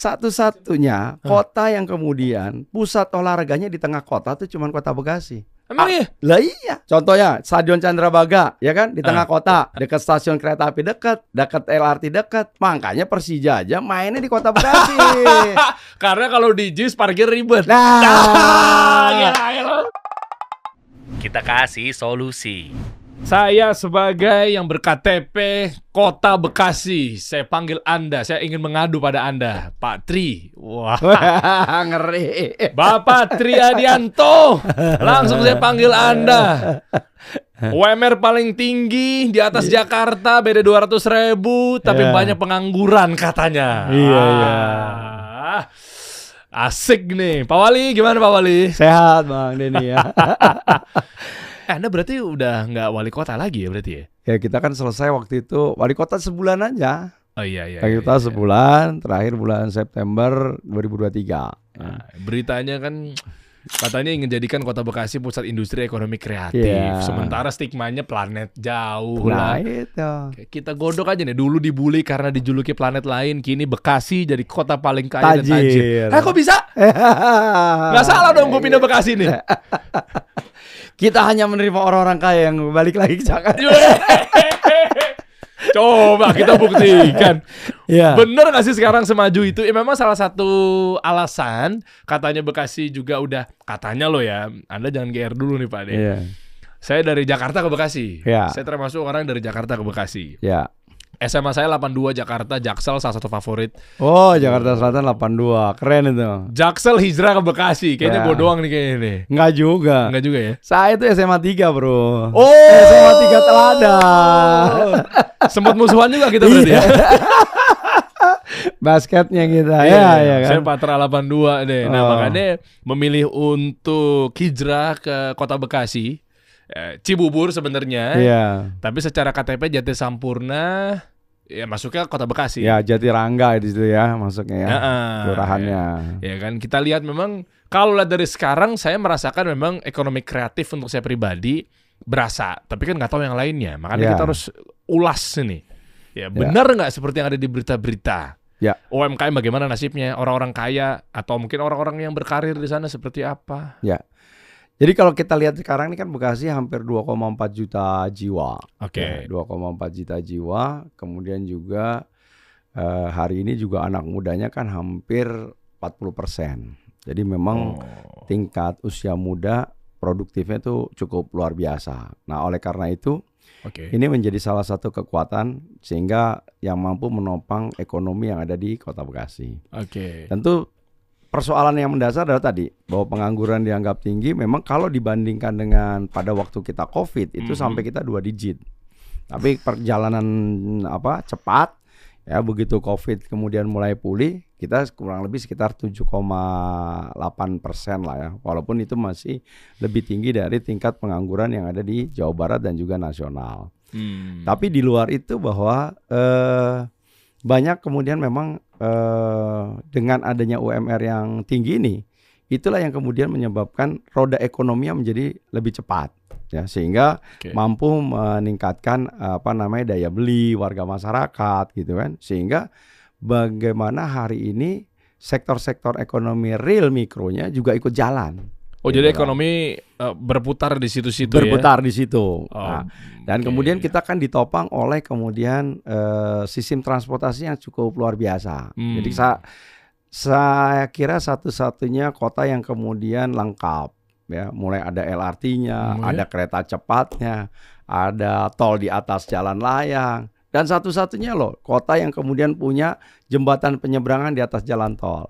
Satu-satunya kota yang kemudian pusat olahraganya di tengah kota tuh cuman kota Bekasi. Emang iya? Lah iya. Contohnya Stadion Candrabaga, ya kan, di tengah kota, dekat stasiun kereta api dekat LRT dekat. Makanya Persija aja mainnya di kota Bekasi. Karena kalau di JIS parkir ribet. Nah, Kita kasih solusi. Saya sebagai yang berKTP Kota Bekasi, saya panggil Anda, saya ingin mengadu pada Anda, Pak Tri. Wah, ngeri. Bapak Tri Adianto, langsung saya panggil Anda. UMR paling tinggi di atas Jakarta, beda 200.000, tapi banyak pengangguran katanya. Iya. Asik nih, Pak Wali, gimana Pak Wali? Sehat Bang Denny ya. Anda berarti udah nggak wali kota lagi ya berarti ya? Ya kita kan selesai waktu itu wali kota sebulan aja. Oh iya. Wali kota sebulan, terakhir bulan September 2023. Nah, beritanya kan katanya ingin jadikan Kota Bekasi pusat industri ekonomi kreatif. Iya. Sementara stigmanya planet jauh Nah lah. itu. Kita godok aja nih, dulu dibully karena dijuluki planet lain, kini Bekasi jadi kota paling kaya dan tajir. Kok bisa? Nggak salah dong gue pindah Bekasi nih. Kita hanya menerima orang-orang kaya yang balik lagi ke Jakarta. Coba kita buktikan. Iya. Bener gak sih sekarang semaju itu? Memang salah satu alasan katanya Bekasi juga udah, katanya loh ya, Anda jangan GR dulu nih Pak De. Iya. Saya dari Jakarta ke Bekasi. Iya. Saya termasuk orang dari Jakarta ke Bekasi. Ya. SMA saya 82 Jakarta, Jaksel salah satu favorit. Oh, Jakarta Selatan 82. Keren itu. Jaksel hijrah ke Bekasi. Kayaknya Ya. gue doang nih kayaknya nih. Enggak juga. Enggak juga ya? Saya itu SMA 3, Bro. Oh, SMA 3 Teladan. Sempat musuhan juga kita berarti ya. Basketnya kita. Iya, Ya kan. Saya Patra 82 deh. Nah, Oh. makanya memilih untuk hijrah ke Kota Bekasi. Cibubur sebenarnya. Iya. Tapi secara KTP Jati Sampurna ya masuknya Kota Bekasi. Ya, Jatirangga di situ ya masuknya ya. Kelurahannya. Ya kan kita lihat memang kalau lihat dari sekarang saya merasakan memang ekonomi kreatif untuk saya pribadi berasa, tapi kan nggak tahu yang lainnya. Makanya Ya. kita harus ulas ini. Ya benar nggak seperti yang ada di berita-berita? Ya. UMKM bagaimana nasibnya? Orang-orang kaya atau mungkin orang-orang yang berkarir di sana seperti apa? Ya. Jadi kalau kita lihat sekarang ini kan Bekasi hampir 2,4 juta jiwa. Oke. Ya, 2,4 juta jiwa. Kemudian juga hari ini juga anak mudanya kan hampir 40%. Jadi memang tingkat usia muda produktifnya itu cukup luar biasa. Nah, oleh karena itu ini menjadi salah satu kekuatan sehingga yang mampu menopang ekonomi yang ada di Kota Bekasi. Tentu persoalan yang mendasar adalah tadi bahwa pengangguran dianggap tinggi. Memang kalau dibandingkan dengan pada waktu kita COVID itu sampai kita 2 digit. Tapi perjalanan cepat ya, begitu COVID kemudian mulai pulih, kita kurang lebih sekitar 7,8% lah ya. Walaupun itu masih lebih tinggi dari tingkat pengangguran yang ada di Jawa Barat dan juga nasional. Tapi di luar itu bahwa banyak kemudian memang dengan adanya UMR yang tinggi ini, itulah yang kemudian menyebabkan roda ekonomi menjadi lebih cepat ya, sehingga mampu meningkatkan daya beli warga masyarakat gitu kan, sehingga bagaimana hari ini sektor-sektor ekonomi real mikronya juga ikut jalan. Jadi ekonomi berputar di situ-situ berputar di situ. Dan kemudian kita kan ditopang oleh kemudian sistem transportasi yang cukup luar biasa. Jadi saya kira satu-satunya kota yang kemudian lengkap ya, mulai ada LRT-nya, ada kereta cepatnya, ada tol di atas jalan layang. Dan satu-satunya loh kota yang kemudian punya jembatan penyeberangan di atas jalan tol.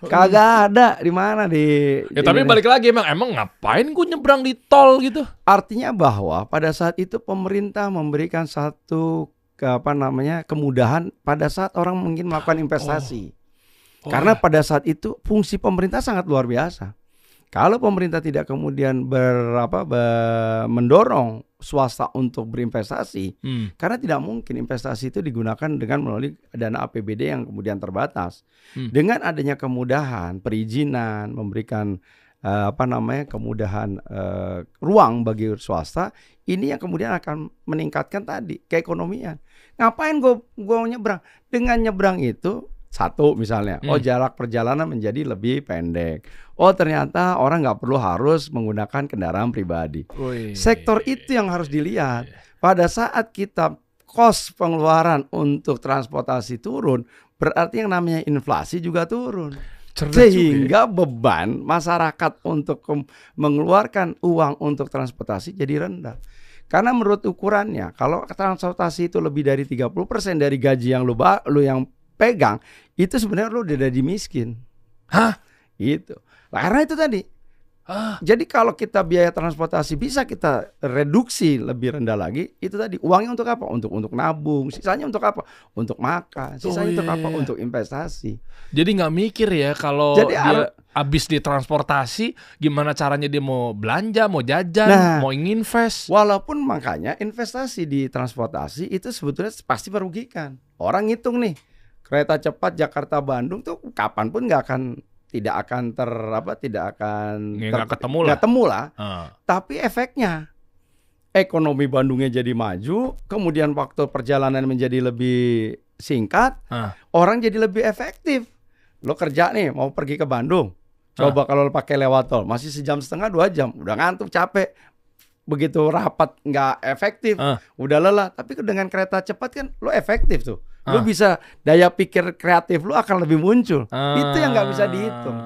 Kagak ada di mana di. Ya tapi balik lagi emang ngapain gue nyebrang di tol gitu? Artinya bahwa pada saat itu pemerintah memberikan satu kemudahan pada saat orang mungkin melakukan investasi. Karena pada saat itu fungsi pemerintah sangat luar biasa. Kalau pemerintah tidak kemudian mendorong swasta untuk berinvestasi, karena tidak mungkin investasi itu digunakan dengan melalui dana APBD yang kemudian terbatas. Dengan adanya kemudahan perizinan, memberikan kemudahan ruang bagi swasta, ini yang kemudian akan meningkatkan tadi keekonomian. Ngapain gue nyebrang? Dengan nyebrang itu satu misalnya, jarak perjalanan menjadi lebih pendek. Oh ternyata orang nggak perlu harus menggunakan kendaraan pribadi. Sektor itu yang harus dilihat. Pada saat kita kos pengeluaran untuk transportasi turun, berarti yang namanya inflasi juga turun. Sehingga beban masyarakat untuk mengeluarkan uang untuk transportasi jadi rendah. Karena menurut ukurannya, kalau transportasi itu lebih dari 30% dari gaji yang lu yang pegang, itu sebenarnya lu udah jadi miskin. Hah? Gitu. Karena itu tadi. Jadi kalau kita biaya transportasi bisa kita reduksi lebih rendah lagi, itu tadi uangnya untuk apa? Untuk nabung, sisanya untuk apa? Untuk makan, sisanya untuk apa? Untuk investasi. Jadi nggak mikir ya kalau dia habis di transportasi, gimana caranya dia mau belanja, mau jajan, mau invest. Walaupun makanya investasi di transportasi itu sebetulnya pasti merugikan. Orang ngitung nih, kereta cepat Jakarta-Bandung tuh kapanpun tidak akan ketemu lah. Tapi efeknya ekonomi Bandungnya jadi maju, kemudian waktu perjalanan menjadi lebih singkat, orang jadi lebih efektif. Lo kerja nih mau pergi ke Bandung, coba kalau lo pakai lewat tol masih 1,5 jam 2 jam, udah ngantuk capek. Begitu rapat nggak efektif, udah lelah. Tapi dengan kereta cepat kan lo efektif tuh. Lu bisa daya pikir kreatif lu akan lebih muncul. Itu yang nggak bisa dihitung.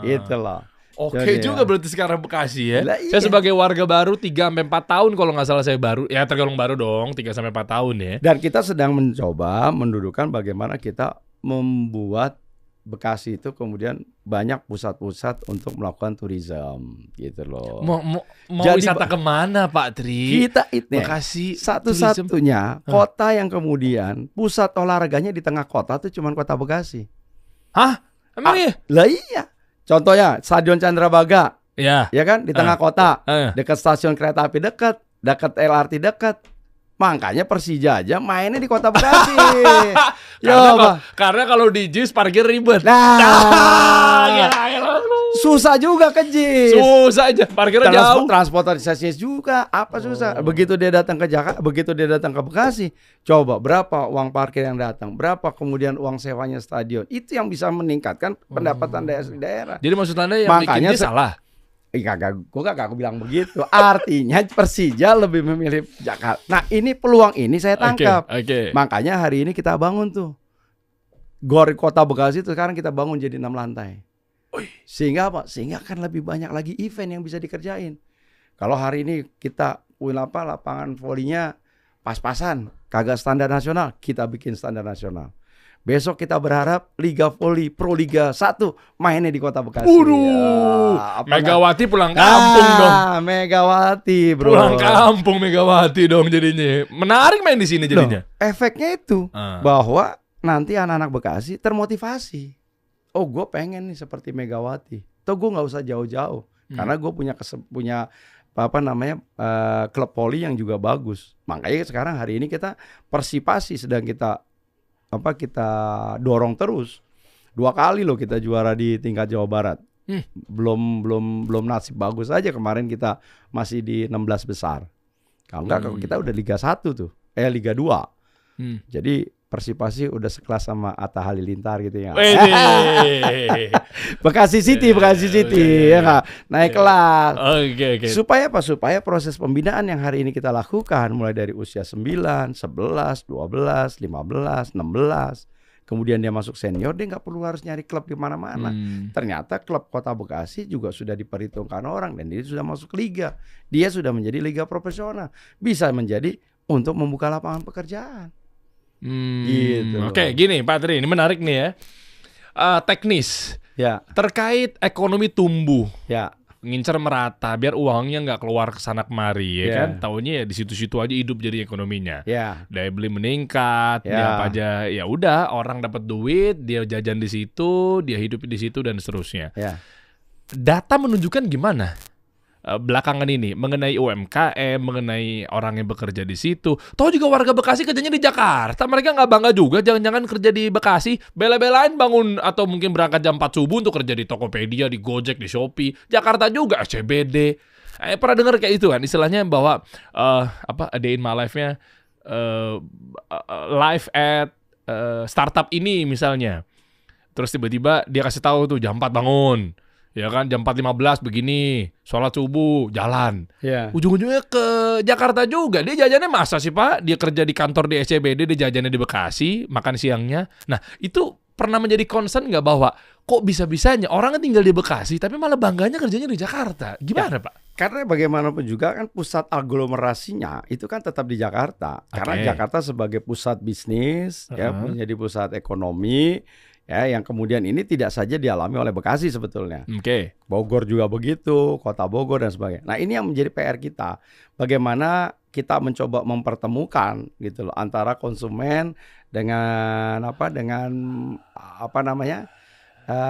Itu loh. Oke juga berarti sekarang Bekasi ya. Saya sebagai warga baru 3-4 tahun kalau nggak salah saya baru. Ya tergolong baru dong 3-4 tahun ya. Dan kita sedang mencoba mendudukan bagaimana kita membuat Bekasi itu kemudian banyak pusat-pusat untuk melakukan tourism gitu loh. Mau wisata kemana Pak Tri? Kita itu Bekasi satu-satunya kota yang kemudian pusat olahraganya di tengah kota tuh cuma kota Bekasi. Hah? Emang iya? Lah iya. Contohnya Stadion Candrabaga. Ya kan di tengah kota, dekat stasiun kereta api dekat LRT dekat. Makanya Persija aja mainnya di kota Bekasi. Karena kalau di JIS parkir ribet. Susah juga ke JIS. Susah aja, parkirnya jauh. Transportasinya juga susah. Begitu dia datang ke Jakarta, begitu dia datang ke Bekasi, coba berapa uang parkir yang datang, berapa kemudian uang sewanya stadion. Itu yang bisa meningkatkan pendapatan daerah. Jadi maksud Anda yang bikin JIS salah? Gue gak bilang begitu. Artinya Persija lebih memilih Jakarta. Nah ini peluang ini saya tangkap. Makanya hari ini kita bangun tuh GOR Kota Bekasi itu sekarang kita bangun jadi 6 lantai. Sehingga apa? Sehingga akan lebih banyak lagi event yang bisa dikerjain. Kalau hari ini kita lapangan volinya pas-pasan, kagak standar nasional, kita bikin standar nasional. Besok kita berharap Liga Voli Pro Liga 1 mainnya di Kota Bekasi. Megawati pulang kampung dong. Megawati bro. Pulang kampung Megawati dong jadinya. Menarik main di sini jadinya. Efeknya itu bahwa nanti anak-anak Bekasi termotivasi. Oh gue pengen nih seperti Megawati. Tuh gue nggak usah jauh-jauh. Karena gue punya klub voli yang juga bagus. Makanya sekarang hari ini kita Persipasi sedang kita dorong terus. 2 kali loh kita juara di tingkat Jawa Barat. Belum nasib bagus aja kemarin kita masih di 16 besar. Kalau enggak kita udah Liga 1 tuh. Liga 2. Jadi Persipasi udah sekelas sama Atta Halilintar gitu ya. Bekasi City ya enggak? Naik kelas. Supaya apa? Supaya proses pembinaan yang hari ini kita lakukan mulai dari usia 9, 11, 12, 15, 16, kemudian dia masuk senior, dia nggak perlu harus nyari klub di mana-mana. Ternyata klub Kota Bekasi juga sudah diperhitungkan orang dan dia sudah masuk liga. Dia sudah menjadi liga profesional. Bisa menjadi untuk membuka lapangan pekerjaan. Gitu. Oke, gini Pak Tri, ini menarik nih ya. Teknis. Ya. Terkait ekonomi tumbuh. Ya. Ngincer merata biar uangnya nggak keluar ke sana kemari ya kan. Taunya ya di situ-situ aja hidup jadi ekonominya. Daya beli meningkat, dia apa aja ya udah orang dapat duit, dia jajan di situ, dia hidup di situ dan seterusnya. Data menunjukkan gimana? belakangan ini mengenai UMKM, mengenai orang yang bekerja di situ. Tahu juga warga Bekasi kerjanya di Jakarta, mereka nggak bangga juga jangan-jangan kerja di Bekasi, bela-belain bangun atau mungkin berangkat jam 4 subuh untuk kerja di Tokopedia, di Gojek, di Shopee. Jakarta juga SCBD. Pernah dengar kayak itu kan istilahnya bahwa a day in my life-nya live at startup ini misalnya. Terus tiba-tiba dia kasih tahu tuh jam 4 bangun. Ya kan jam 4.15 begini, sholat subuh, jalan. Yeah. Ujung-ujungnya ke Jakarta juga. Dia jajannya masa sih Pak? Dia kerja di kantor di SCBD, dia jajannya di Bekasi, makan siangnya. Nah itu pernah menjadi concern nggak bahwa kok bisa-bisanya orang tinggal di Bekasi tapi malah bangganya kerjanya di Jakarta? Gimana Pak? Karena bagaimanapun juga kan pusat aglomerasinya itu kan tetap di Jakarta. Karena Jakarta sebagai pusat bisnis, ya menjadi pusat ekonomi. Ya, yang kemudian ini tidak saja dialami oleh Bekasi sebetulnya. Bogor juga begitu, Kota Bogor dan sebagainya. Nah, ini yang menjadi PR kita. Bagaimana kita mencoba mempertemukan gitu loh antara konsumen dengan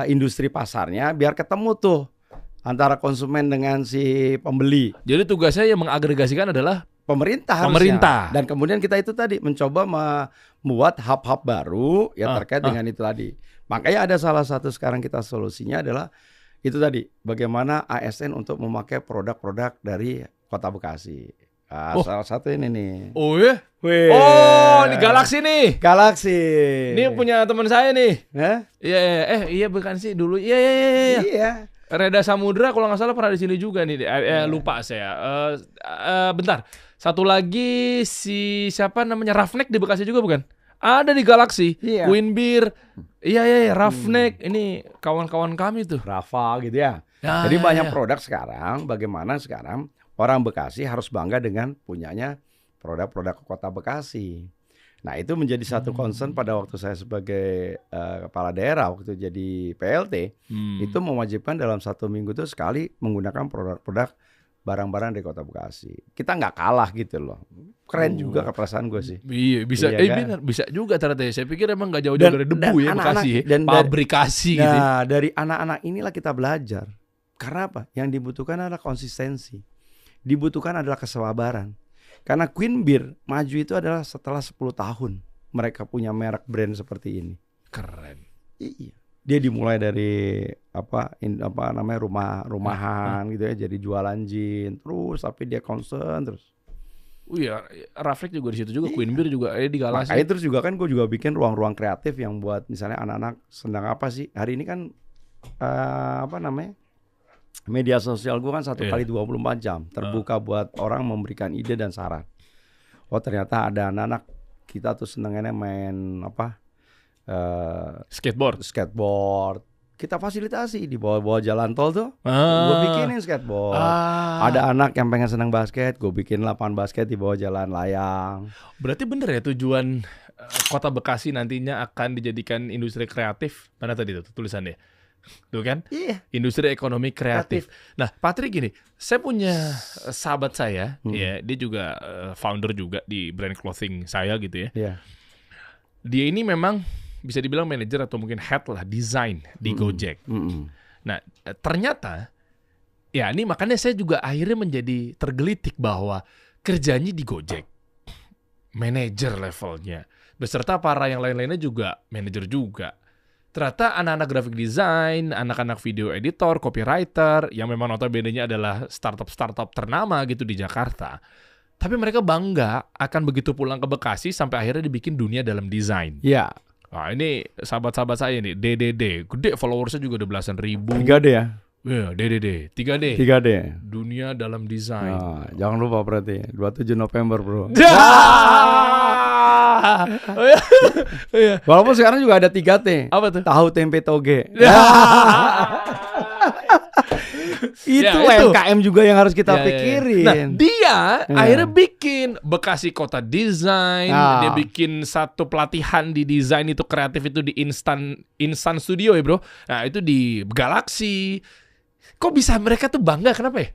industri pasarnya biar ketemu tuh antara konsumen dengan si pembeli. Jadi tugasnya yang mengagregasikan adalah pemerintah harusnya. Dan kemudian kita itu tadi mencoba membuat hub-hub baru ya terkait dengan itu tadi. Makanya ada salah satu sekarang kita solusinya adalah itu tadi, bagaimana ASN untuk memakai produk-produk dari Kota Bekasi. Salah satu ini nih. Oh ya? Oh, ini Galaxy nih. Galaxy. Ini punya teman saya nih. Iya bukan sih dulu. Iya. Reda Samudra kalau nggak salah pernah di sini juga nih. Lupa saya. Bentar. Satu lagi si siapa namanya Roughneck di Bekasi juga bukan? Ada di Galaxy. Queen Beer. Iya, Roughneck. Ini kawan-kawan kami tuh. Rafa gitu ya. Jadi banyak produk sekarang. Bagaimana sekarang orang Bekasi harus bangga dengan punyanya produk-produk Kota Bekasi. Nah itu menjadi satu concern pada waktu saya sebagai kepala daerah waktu jadi PLT. Itu mewajibkan dalam 1 minggu itu sekali menggunakan produk-produk barang-barang dari Kota Bekasi. Kita nggak kalah gitu loh. Keren juga perasaan gue sih. Iya bisa, benar bisa juga ternyata. Saya pikir emang nggak jauh-jauh dari debu ya Bekasi. Dan pabrikasi gitu. Nah dari anak-anak inilah kita belajar. Karena apa? Yang dibutuhkan adalah konsistensi. Dibutuhkan adalah kesabaran. Karena Queen Beer maju itu adalah setelah 10 tahun mereka punya merek brand seperti ini. Keren. Iya. Dia dimulai dari rumahan gitu ya, jadi jualan gin terus tapi dia concern terus. Iya, Raflek juga di situ juga, Queen Beer juga di Galaxy. Makanya terus juga kan gue juga bikin ruang-ruang kreatif yang buat misalnya anak-anak sedang apa sih? Hari ini kan media sosial gue kan 1 kali 24 jam terbuka buat orang memberikan ide dan saran. Oh ternyata ada anak-anak kita tuh senengannya main skateboard. Kita fasilitasi di bawah jalan tol tuh. Gue bikinin skateboard. Ada anak yang pengen senang basket, gue bikin lapangan basket di bawah jalan layang. Berarti bener ya tujuan Kota Bekasi nantinya akan dijadikan industri kreatif. Mana tadi tuh tulisannya? Tuh kan? Iya. Industri ekonomi kreatif. Nah, Patrick gini, saya punya sahabat saya, ya, dia juga founder juga di brand clothing saya gitu ya. Iya. Dia ini memang bisa dibilang manajer atau mungkin head lah desain di Gojek. Nah, ternyata ya ini makanya saya juga akhirnya menjadi tergelitik bahwa kerjanya di Gojek, manajer levelnya, beserta para yang lain-lainnya juga manajer juga. Ternyata anak-anak graphic design, anak-anak video editor, copywriter, yang memang notabene-nya adalah startup-startup ternama gitu di Jakarta. Tapi mereka bangga akan begitu pulang ke Bekasi sampai akhirnya dibikin dunia dalam desain. Iya. Nah ini sahabat-sahabat saya nih, DDD. Gede followersnya juga udah belasan ribu. 3D ya? Iya, DDD. 3D. Dunia dalam desain. Nah, jangan lupa berarti 27 November bro. Walaupun sekarang juga ada 3T. Apa tuh? Tahu tempe toge. Itu UMKM juga yang harus kita pikirin. Nah, dia akhirnya bikin Bekasi Kota Design, dia bikin satu pelatihan di desain itu kreatif itu di Instan Studio ya, Bro. Nah, itu di Galaxy. Kok bisa mereka tuh bangga? Kenapa ya?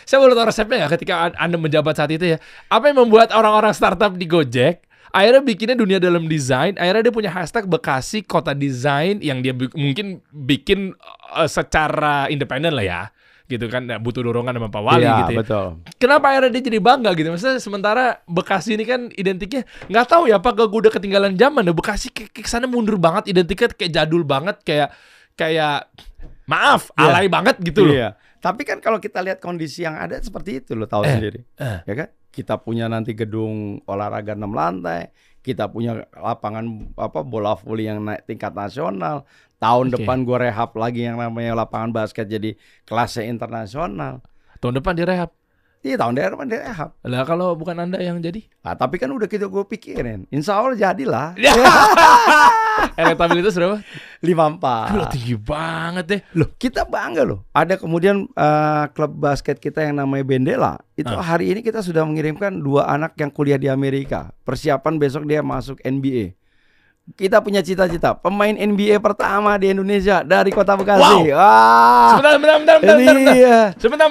Saya boleh tahu resepnya nggak ketika Anda menjabat saat itu ya? Apa yang membuat orang-orang startup di Gojek akhirnya bikinnya dunia dalam desain, akhirnya dia punya hashtag Bekasi Kota Design yang dia mungkin bikin secara independen lah ya. gitu kan, butuh dorongan sama Pak Wali Iya, gitu ya. betul. Kenapa akhirnya dia jadi bangga gitu? Maksudnya sementara Bekasi ini kan identiknya nggak tahu ya, apa gue udah ketinggalan zaman ya. Bekasi kayak kesana mundur banget, identiknya kayak jadul banget, kayak maaf, Iya. alay banget gitu loh. Iya. Tapi kan kalau kita lihat kondisi yang ada seperti itu, lo tahu sendiri, ya kan? Kita punya nanti gedung olahraga 6 lantai, kita punya lapangan bola voli yang naik tingkat nasional. Tahun depan gue rehab lagi yang namanya lapangan basket jadi kelasnya internasional. Tahun depan direhab. Iya, tahun depan direhab. Lah kalau bukan Anda yang jadi? Nah, tapi kan udah gue pikirin, insya Allah jadilah. Elektabilitas berapa? 54. Loh, tinggi banget deh. Loh, kita bangga loh. Ada kemudian klub basket kita yang namanya Bendela. Itu hari ini kita sudah mengirimkan 2 anak yang kuliah di Amerika. Persiapan besok dia masuk NBA. Kita punya cita-cita pemain NBA pertama di Indonesia dari Kota Bekasi. Wow. Sebentar.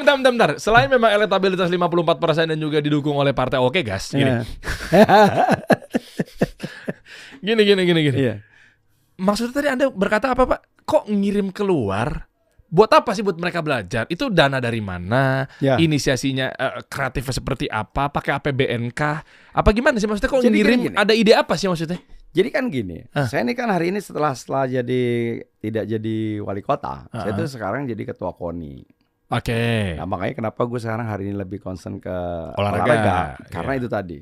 Sebentar. Selain memang elektabilitas 54% dan juga didukung oleh partai Oke Gas. Gini. Iya. Maksudnya tadi Anda berkata apa, Pak? Kok ngirim keluar? Buat apa sih buat mereka belajar? Itu dana dari mana? Ya. Inisiasinya kreatifnya seperti apa? Pakai APBN kah? Apa gimana sih maksudnya kok Jadi ngirim? gini. Ada ide apa sih maksudnya? Jadi kan gini, saya ini kan hari ini setelah jadi tidak jadi wali kota, saya tuh sekarang jadi ketua KONI. Oke. Nah, makanya kenapa gue sekarang hari ini lebih concern ke Olahraga. karena itu tadi.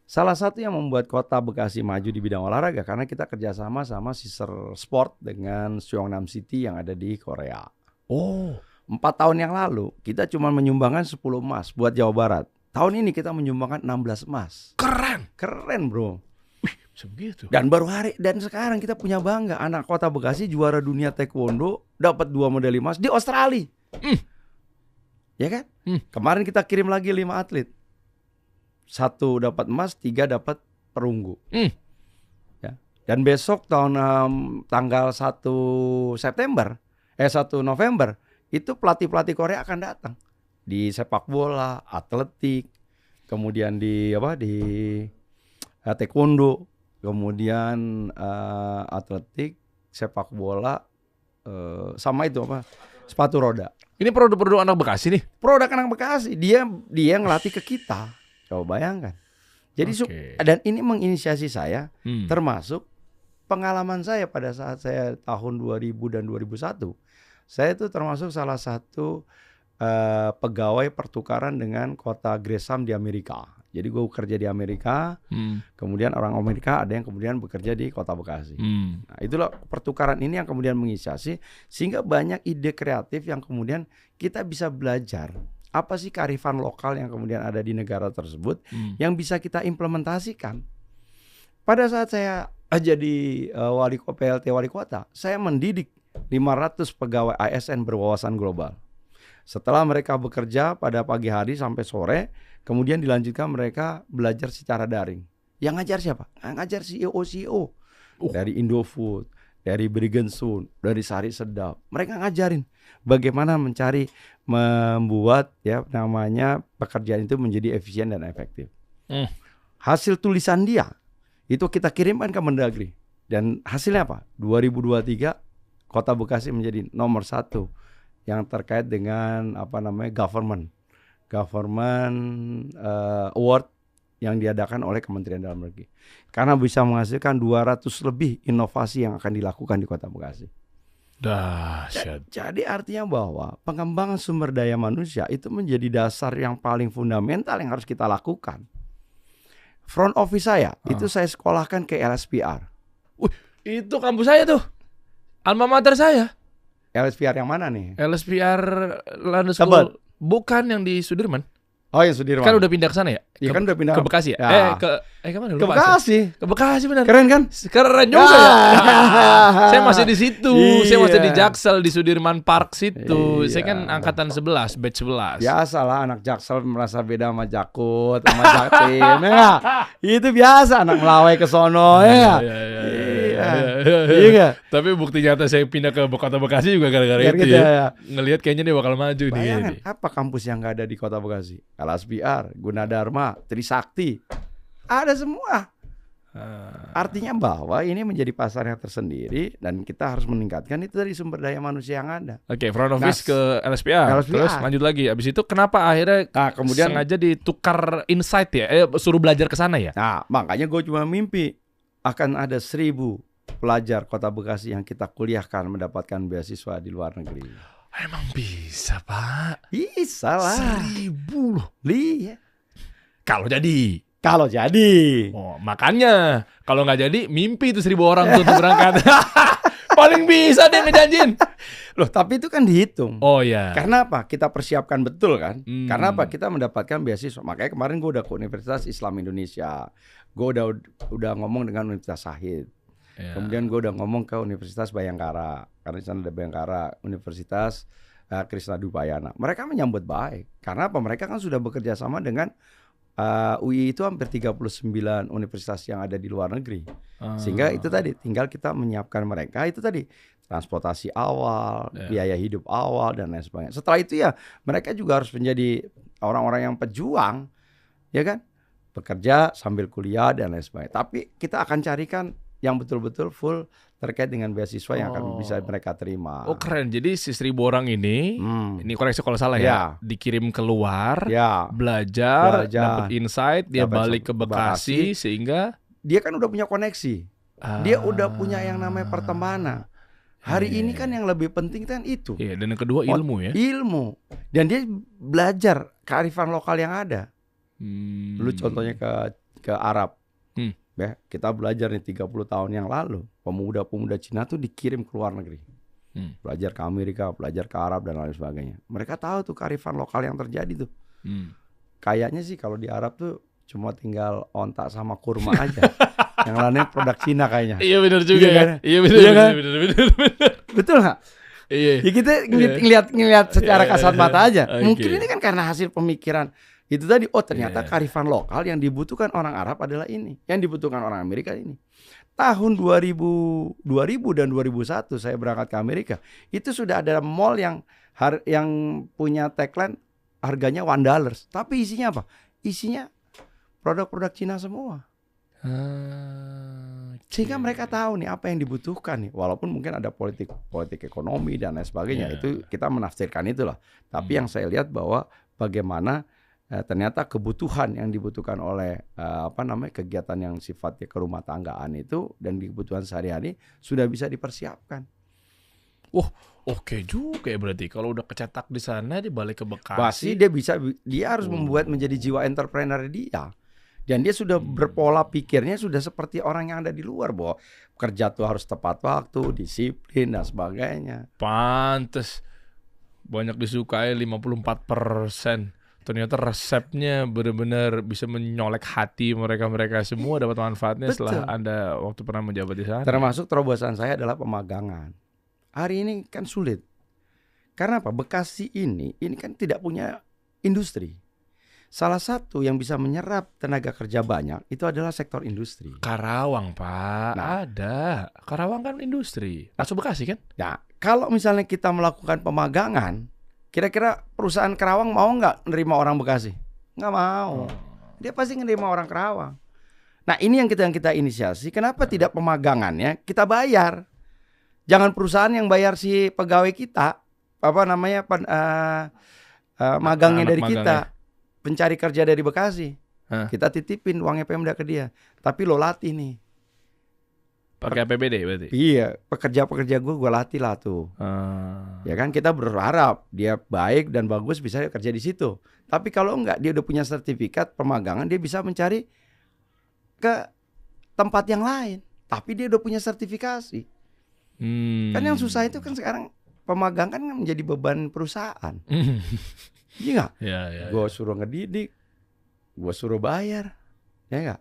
Salah satu yang membuat kota Bekasi maju di bidang olahraga karena kita kerjasama sama Sister Sport dengan Seongnam City yang ada di Korea. Oh. 4 tahun yang lalu kita cuma menyumbangkan 10 emas buat Jawa Barat. Tahun ini kita menyumbangkan 16 emas. Keren bro. Sebegitu. Dan sekarang kita punya bangga anak kota Bekasi juara dunia taekwondo dapat 2 medali emas di Australia. Ya kan? Kemarin kita kirim lagi 5 atlet. 1 dapat emas, 3 dapat perunggu. Ya. Dan besok tanggal 1 November itu pelatih-pelatih Korea akan datang di sepak bola, atletik, kemudian di taekwondo, kemudian atletik, sepak bola, sama itu sepatu roda. Ini produk-produk anak Bekasi nih. Produk anak Bekasi, dia ngelatih ke kita. Coba bayangkan. Jadi dan ini menginisiasi saya, termasuk pengalaman saya pada saat saya tahun 2000 dan 2001. Saya itu termasuk salah satu pegawai pertukaran dengan kota Gresham di Amerika. Jadi gue kerja di Amerika, kemudian orang Amerika ada yang kemudian bekerja di kota Bekasi. Nah, itulah pertukaran ini yang kemudian menginisiasi sehingga banyak ide kreatif yang kemudian kita bisa belajar apa sih kearifan lokal yang kemudian ada di negara tersebut yang bisa kita implementasikan. Pada saat saya jadi PLT wali kota, saya mendidik 500 pegawai ASN berwawasan global. Setelah mereka bekerja pada pagi hari sampai sore, kemudian dilanjutkan mereka belajar secara daring. Yang ngajar siapa? Ngajar CEO dari Indofood, dari Brigensund, dari Sari Sedap. Mereka ngajarin bagaimana membuat namanya pekerjaan itu menjadi efisien dan efektif. Hasil tulisan dia itu kita kirimkan ke Mendagri. Dan hasilnya apa? 2023 Kota Bekasi menjadi nomor 1 yang terkait dengan government award yang diadakan oleh Kementerian Dalam Negeri. Karena bisa menghasilkan 200 lebih inovasi yang akan dilakukan di Kota Bekasi. Dahsyat. Jadi artinya bahwa pengembangan sumber daya manusia itu menjadi dasar yang paling fundamental yang harus kita lakukan. Front office saya itu saya sekolahkan ke LSPR. Itu kampus saya tuh. Alma mater saya. LSPR yang mana nih? LSPR London School. Bukan yang di Sudirman. Oh, yang Sudirman. Kan udah pindah ke sana ya? Iya kan udah pindah ke Bekasi ya? Kemana? Ke Bekasi. Ke Bekasi benar. Keren kan? Keren juga ya. Saya masih di situ. Saya masih di Jaksel di Sudirman Park situ. Saya kan angkatan 11, batch 11. Biasalah anak Jaksel merasa beda sama Jakut, sama Jaktim. Itu biasa anak Melawai ke sono ya. Iya. Tapi bukti nyata saya pindah ke Kota Bekasi juga gara-gara itu ya. Ngelihat kayaknya dia bakal maju nih. Apa kampus yang nggak ada di Kota Bekasi? LSPR, Gunadarma, Trisakti, ada semua. Artinya bahwa ini menjadi pasar yang tersendiri dan kita harus meningkatkan itu dari sumber daya manusia yang ada. Oke, front office ke LSPA. Terus lanjut lagi. Abis itu kenapa akhirnya kemudian sengaja ditukar insight ya? Suruh belajar ke sana ya? Nah, makanya gue cuma mimpi akan ada 1.000 pelajar Kota Bekasi yang kita kuliahkan mendapatkan beasiswa di luar negeri. Emang bisa, Pak? Bisa lah. 1.000 loh. Iya. Kalau jadi. Oh, makanya kalau nggak jadi mimpi itu 1.000 orang tuh untuk berangkat. Paling bisa deh ngejanjin. Loh, tapi itu kan dihitung. Oh ya. Karena apa? Kita persiapkan betul kan? Karena apa? Kita mendapatkan beasiswa. Makanya kemarin gue udah ke Universitas Islam Indonesia. Gue udah ngomong dengan Universitas Syahid. Yeah. Kemudian gue udah ngomong ke Universitas Bayangkara. Karena di sana ada Bayangkara, Universitas Krishna Dupayana. Mereka menyambut baik. Karena apa? Mereka kan sudah bekerja sama dengan UI itu hampir 39 universitas yang ada di luar negeri. Sehingga itu tadi tinggal kita menyiapkan mereka itu tadi transportasi awal, biaya hidup awal dan lain sebagainya. Setelah itu ya mereka juga harus menjadi orang-orang yang pejuang, ya kan? Bekerja sambil kuliah dan lain sebagainya. Tapi kita akan carikan yang betul-betul full terkait dengan beasiswa yang akan bisa mereka terima. Oh keren, jadi si 1.000 orang ini koreksi kalau salah ya, dikirim keluar, belajar, dapat insight, dia balik ke Bekasi sehingga dia kan udah punya koneksi, dia udah punya yang namanya pertemanan. Hari ini kan yang lebih penting kan itu. Iya, dan yang kedua ilmu ya. Ilmu, dan dia belajar kearifan lokal yang ada. Lu contohnya ke Arab. Ya, kita belajar nih 30 tahun yang lalu pemuda-pemuda Cina tuh dikirim ke luar negeri, belajar ke Amerika, belajar ke Arab dan lain sebagainya. Mereka tahu tuh kearifan lokal yang terjadi tuh. Kayaknya sih kalau di Arab tuh cuma tinggal onta sama kurma aja. Yang lainnya produk Cina kayaknya. Iya benar juga iya, ya. Kan? Iya benar. Betul nggak? Iya. Ya kita ngeliat secara kasat mata aja. Mungkin ini kan karena hasil pemikiran. Itu tadi, ternyata kearifan lokal yang dibutuhkan orang Arab adalah ini. Yang dibutuhkan orang Amerika ini. Tahun 2000 dan 2001 saya berangkat ke Amerika. Itu sudah ada mall yang punya tagline harganya $1. Tapi isinya apa? Isinya produk-produk Cina semua. Sehingga mereka tahu nih apa yang dibutuhkan nih. Walaupun mungkin ada politik ekonomi dan lain sebagainya. Itu kita menafsirkan itulah. Tapi yang saya lihat bahwa bagaimana ternyata kebutuhan yang dibutuhkan oleh kegiatan yang sifatnya kerumah tanggaan itu dan kebutuhan sehari-hari sudah bisa dipersiapkan. Oke juga ya berarti kalau udah kecetak di sana dia balik ke Bekasi. Pasti dia harus membuat menjadi jiwa entrepreneur dia. Dan dia sudah berpola pikirnya sudah seperti orang yang ada di luar bahwa kerja tuh harus tepat waktu, disiplin dan sebagainya. Pantes banyak disukai 54%. Ternyata resepnya benar-benar bisa menyolek hati mereka semua, dapat manfaatnya. Betul. Setelah Anda waktu pernah menjabat di sana. Termasuk terobosan saya adalah pemagangan. Hari ini kan sulit. Karena apa? Bekasi ini kan tidak punya industri. Salah satu yang bisa menyerap tenaga kerja banyak itu adalah sektor industri. Karawang, Pak. Ada. Karawang kan industri. Masuk Bekasi kan? Nah, kalau misalnya kita melakukan pemagangan, kira-kira perusahaan Karawang mau nggak nerima orang Bekasi? Nggak mau. Dia pasti nerima orang Karawang. Nah ini yang kita inisiasi. Kenapa tidak pemagangannya kita bayar? Jangan perusahaan yang bayar si pegawai kita, magangnya dari kita, pencari kerja dari Bekasi. Kita titipin uangnya Pemda ke dia. Tapi lo latih nih. Pakai APBD berarti? Iya, pekerja-pekerja gue latih lah tuh. Ya kan kita berharap dia baik dan bagus bisa kerja di situ. Tapi kalau enggak, dia udah punya sertifikat pemagangan, dia bisa mencari ke tempat yang lain. Tapi dia udah punya sertifikasi. Kan yang susah itu kan sekarang pemagang kan menjadi beban perusahaan. Iya nggak? Gue suruh ngedidik, gue suruh bayar, ya nggak?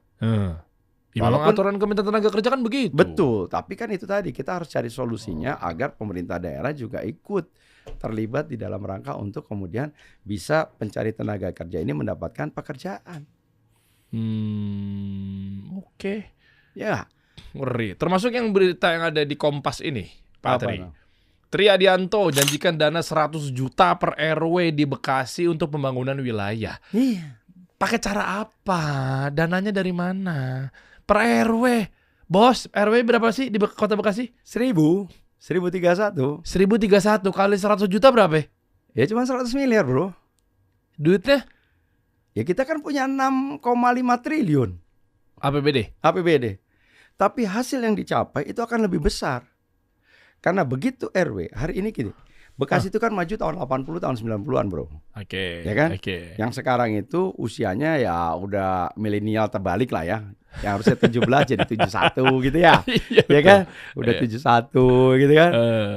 Walaupun aturan Kementerian Tenaga Kerja kan begitu. Betul, tapi kan itu tadi kita harus cari solusinya agar pemerintah daerah juga ikut terlibat di dalam rangka untuk kemudian bisa pencari tenaga kerja ini mendapatkan pekerjaan. Oke. Ya. Ngeri. Termasuk yang berita yang ada di Kompas ini, Pak Tri. Tri Adianto janjikan dana 100 juta per RW di Bekasi untuk pembangunan wilayah. Iya. Pakai cara apa? Dananya dari mana? per RW. Bos, RW berapa sih di Kota Bekasi? 1.031 kali 100 juta berapa? ya cuma 100 miliar bro. Duitnya Ya kita kan punya 6,5 triliun APBD. Tapi hasil yang dicapai itu akan lebih besar. Karena begitu RW, hari ini gini, Bekasi itu kan maju tahun 80, tahun 90-an bro. Oke. Ya kan? Oke. Yang sekarang itu usianya ya udah milenial terbalik lah ya. Yang harusnya 17 jadi 71 gitu ya. Ya kan? Udah 71 gitu kan.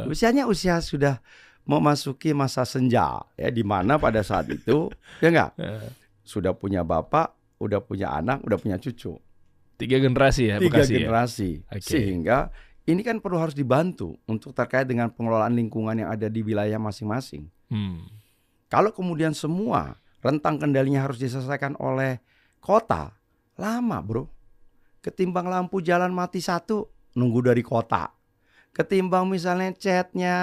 Usianya usia sudah memasuki masa senja ya, di mana pada saat itu ya enggak? Sudah punya bapak, udah punya anak, udah punya cucu. 3 generasi ya Bekasi. 3 generasi. Ya? Sehingga ini kan perlu harus dibantu untuk terkait dengan pengelolaan lingkungan yang ada di wilayah masing-masing. Kalau kemudian semua rentang kendalinya harus diselesaikan oleh kota, lama bro. Ketimbang lampu jalan mati satu, nunggu dari kota. Ketimbang misalnya catnya